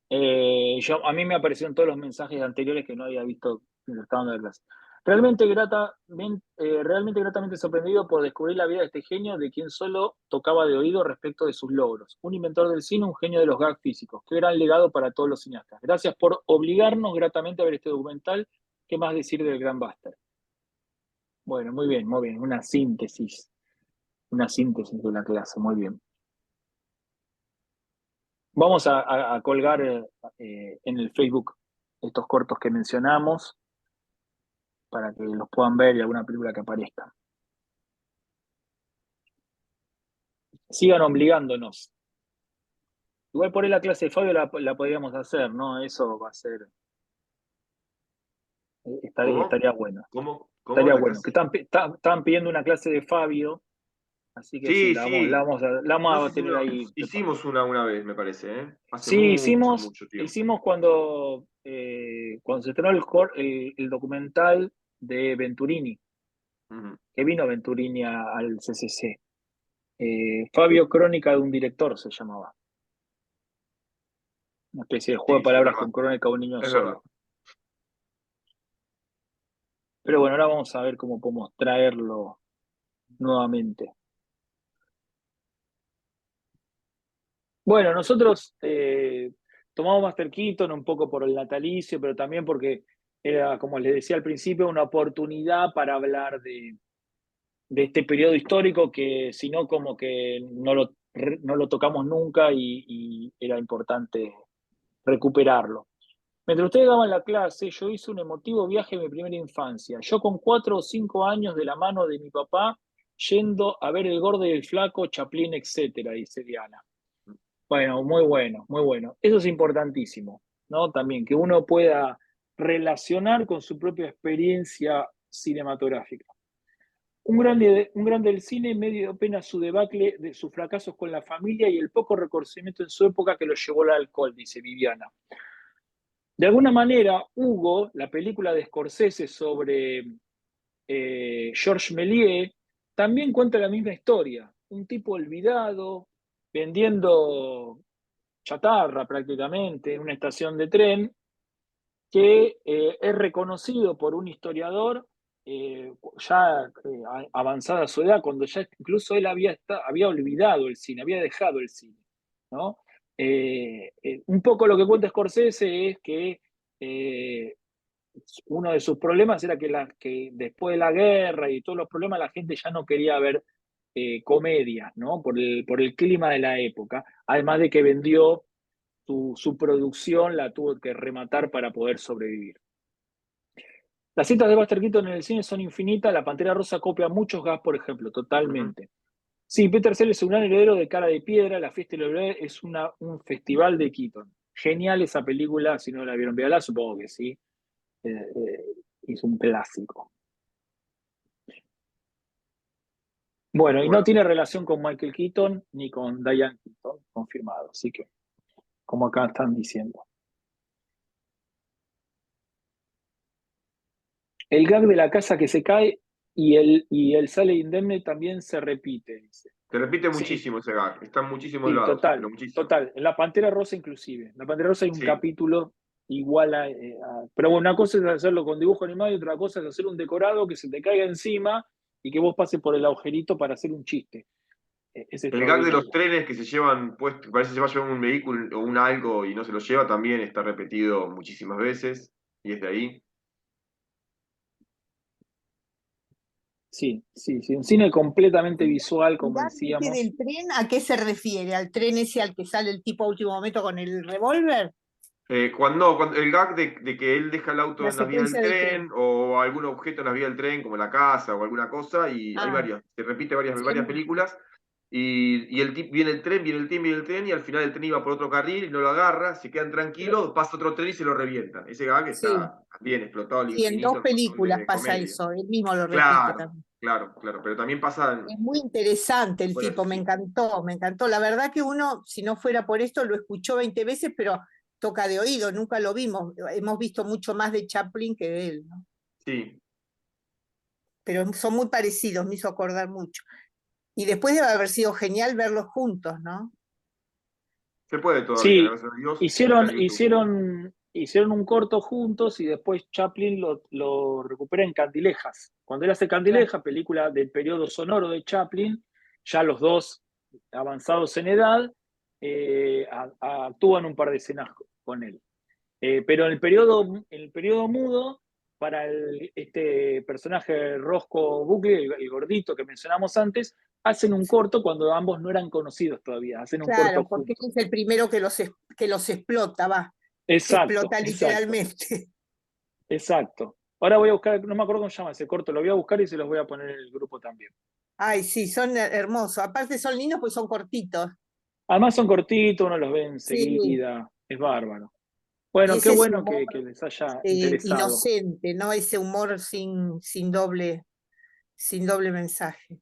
A mí me aparecieron todos los mensajes anteriores que no había visto en el estado de la clase. Realmente gratamente sorprendido por descubrir la vida de este genio de quien solo tocaba de oído respecto de sus logros. Un inventor del cine, un genio de los gags físicos. Qué gran legado para todos los cineastas. Gracias por obligarnos gratamente a ver este documental. ¿Qué más decir del Gran Buster? Bueno, muy bien. Una síntesis de la clase, muy bien. Vamos a colgar en el Facebook estos cortos que mencionamos para que los puedan ver y alguna película que aparezca. sigan obligándonos. Igual por ahí la clase de Fabio la podríamos hacer, ¿no? Eso va a ser, ¿Cómo? estaría bueno. ¿Cómo Estaría la bueno. Que clase? estaban pidiendo una clase de Fabio, así que sí, Sí, la sí. vamos No sé a si tener ahí. hicimos una vez, me parece, ¿eh? Hace Sí, mucho, mucho tiempo. hicimos cuando se estrenó el documental de Venturini, Ujú. que vino Venturini al CCC. Fabio Crónica de un director se llamaba. Una especie de juego Sí, de sí, es palabras verdad. con Crónica de un niño Es verdad. solo. Pero bueno, ahora vamos a ver cómo podemos traerlo nuevamente. Bueno, nosotros tomamos Master Keaton un poco por el natalicio, pero también porque era, como les decía al principio, una oportunidad para hablar de este periodo histórico que si no como que no lo tocamos nunca y era importante recuperarlo. Mientras ustedes daban la clase, yo hice un emotivo viaje en mi primera infancia. Yo con 4 o 5 años de la mano de mi papá, yendo a ver El Gordo y el Flaco, Chaplin, etcétera, dice Diana. Bueno, muy bueno, muy bueno. Eso es importantísimo, ¿no? También que uno pueda relacionar con su propia experiencia cinematográfica. Un grande del cine medio apenas su debacle de sus fracasos con la familia y el poco reconocimiento en su época que lo llevó al alcohol, dice Viviana. De alguna manera, Hugo, la película de Scorsese sobre Georges Méliès, también cuenta la misma historia. Un tipo olvidado, vendiendo chatarra prácticamente en una estación de tren, que es reconocido por un historiador ya avanzada su edad, cuando ya incluso él había olvidado el cine, había dejado el cine, ¿no? Un poco lo que cuenta Scorsese es que eh, uno de sus problemas era que después de la guerra y todos los problemas la gente ya no quería ver comedias, ¿no? Por el clima de la época, además de que vendió su producción, la tuvo que rematar para poder sobrevivir. Las citas de Buster Keaton en el cine son infinitas. La Pantera Rosa copia muchos gas, por ejemplo, Ujú. totalmente. Sí, Peter Sellers es un gran heredero de Cara de Piedra. La Fiesta del Bebé es un festival de Keaton. Genial esa película. Si no la vieron, véala, supongo que sí. Es un clásico. Bueno, y no Bueno, tiene relación con Michael Keaton ni con Diane Keaton, confirmado. Así que, como acá están diciendo. El gag de la casa que se cae y él sale indemne también se repite, dice. se repite Sí, muchísimo ese gag. Está en muchísimos sí, lados, total, pero muchísimo. total. En La Pantera Rosa inclusive. En La Pantera Rosa hay un Sí. capítulo igual pero bueno, una cosa es hacerlo con dibujo animado y otra cosa es hacer un decorado que se te caiga encima y que vos pases por el agujerito para hacer un chiste. Es El gag de los extraordinario. trenes que se llevan, pues, parece que se va a llevar un vehículo o un algo y no se lo lleva, también está repetido muchísimas veces y es de ahí. Sí, sí, sí. Un cine completamente visual, ¿El como gag ese decíamos. del tren, a qué se refiere? ¿Al tren ese al que sale el tipo a último momento con el revólver? Cuando el gag de que él deja el auto La en la vía del secuencia del tren tren. o algún objeto en la vía del tren, como la casa o alguna cosa, y hay Ah, varias, se repite sí, varias películas, y el tip viene el tren, viene el tren, viene el tren, y al final el tren iba por otro carril y no lo agarra, se quedan tranquilos, pasa otro tren y se lo revienta. Ese gag sí. está bien explotado al Sí, en dos infinito en un montón películas de pasa comedias. eso, él mismo lo repite Claro, también. claro, claro, pero también pasa Es muy interesante el bueno, tipo, me sí. encantó, me encantó. La verdad que uno, si no fuera por esto, lo escuchó 20 veces, pero toca de oído, nunca lo vimos. Hemos visto mucho más de Chaplin que de él, ¿no? Sí, Pero son muy parecidos, me hizo acordar mucho. Y después debe haber sido genial verlos juntos, ¿no? se puede todavía, Sí, gracias a Dios, está hicieron, en YouTube. hicieron un corto juntos y después Chaplin lo recupera en Candilejas. Cuando él hace Claro. Candilejas, película del periodo sonoro de Chaplin, ya los dos avanzados en edad, actúan un par de escenas con él. Pero en el periodo mudo, para este personaje Roscoe Buckley, el gordito que mencionamos antes, hacen un corto cuando ambos no eran conocidos todavía, hacen un corto Claro, porque juntos. él es el primero que los explota, va, Exacto, explota exacto, literalmente. exacto. Ahora voy a buscar, no me acuerdo cómo se llama ese corto, lo voy a buscar y se los voy a poner en el grupo también. Ay, sí, son hermosos. Aparte son lindos porque son cortitos. Además son cortitos, uno los ve Sí, enseguida, es bárbaro. y Bueno, qué ese es bueno humor que les haya interesado. inocente, ¿no? Ese humor sin doble mensaje.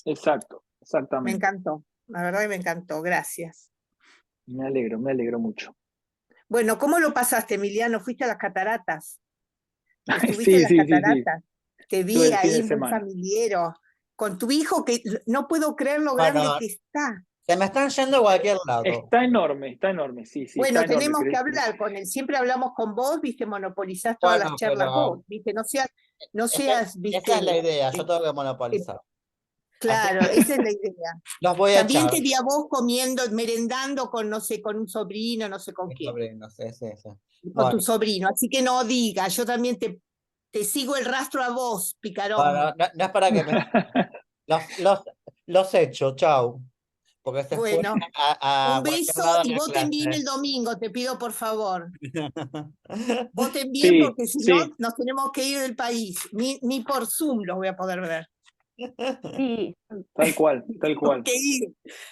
Exacto, Me exactamente. encantó, la verdad que me encantó, gracias. Me alegro mucho. Bueno, ¿cómo lo pasaste, Emiliano? ¿Fuiste a las cataratas? ¿Estuviste en Sí, las sí, sí, sí. cataratas? Te Estuve vi el fin ahí de muy semana. familiero, con tu hijo que no puedo creer lo grande Bueno, que está. se me están yendo a cualquier lado. Está enorme, sí, Bueno, está enorme. tenemos que hablar con él. Siempre hablamos con vos, viste, monopolizás todas las Bueno, charlas vos, pero viste, no es seas, que esa es la viste, idea, yo eh, tengo que eh, monopolizar. Así claro, esa es la idea. los voy a También echar. te vi a vos comiendo, merendando con, no sé, con un sobrino, no sé con Mis quién, sobrinos, sí, sí, sí. con tu Bueno, sobrino. Así que no digas, yo también te sigo el rastro a vos, picarón. bueno, no es para que me... Los echo, chau. Porque se fue Bueno, a un cualquier beso lado en y la voten bien el clase. domingo, te pido por favor. Voten bien Sí, porque si no sí, nos tenemos que ir del país. Ni por Zoom los voy a poder ver. Sí, tal cual, tal Tengo cual. que ir.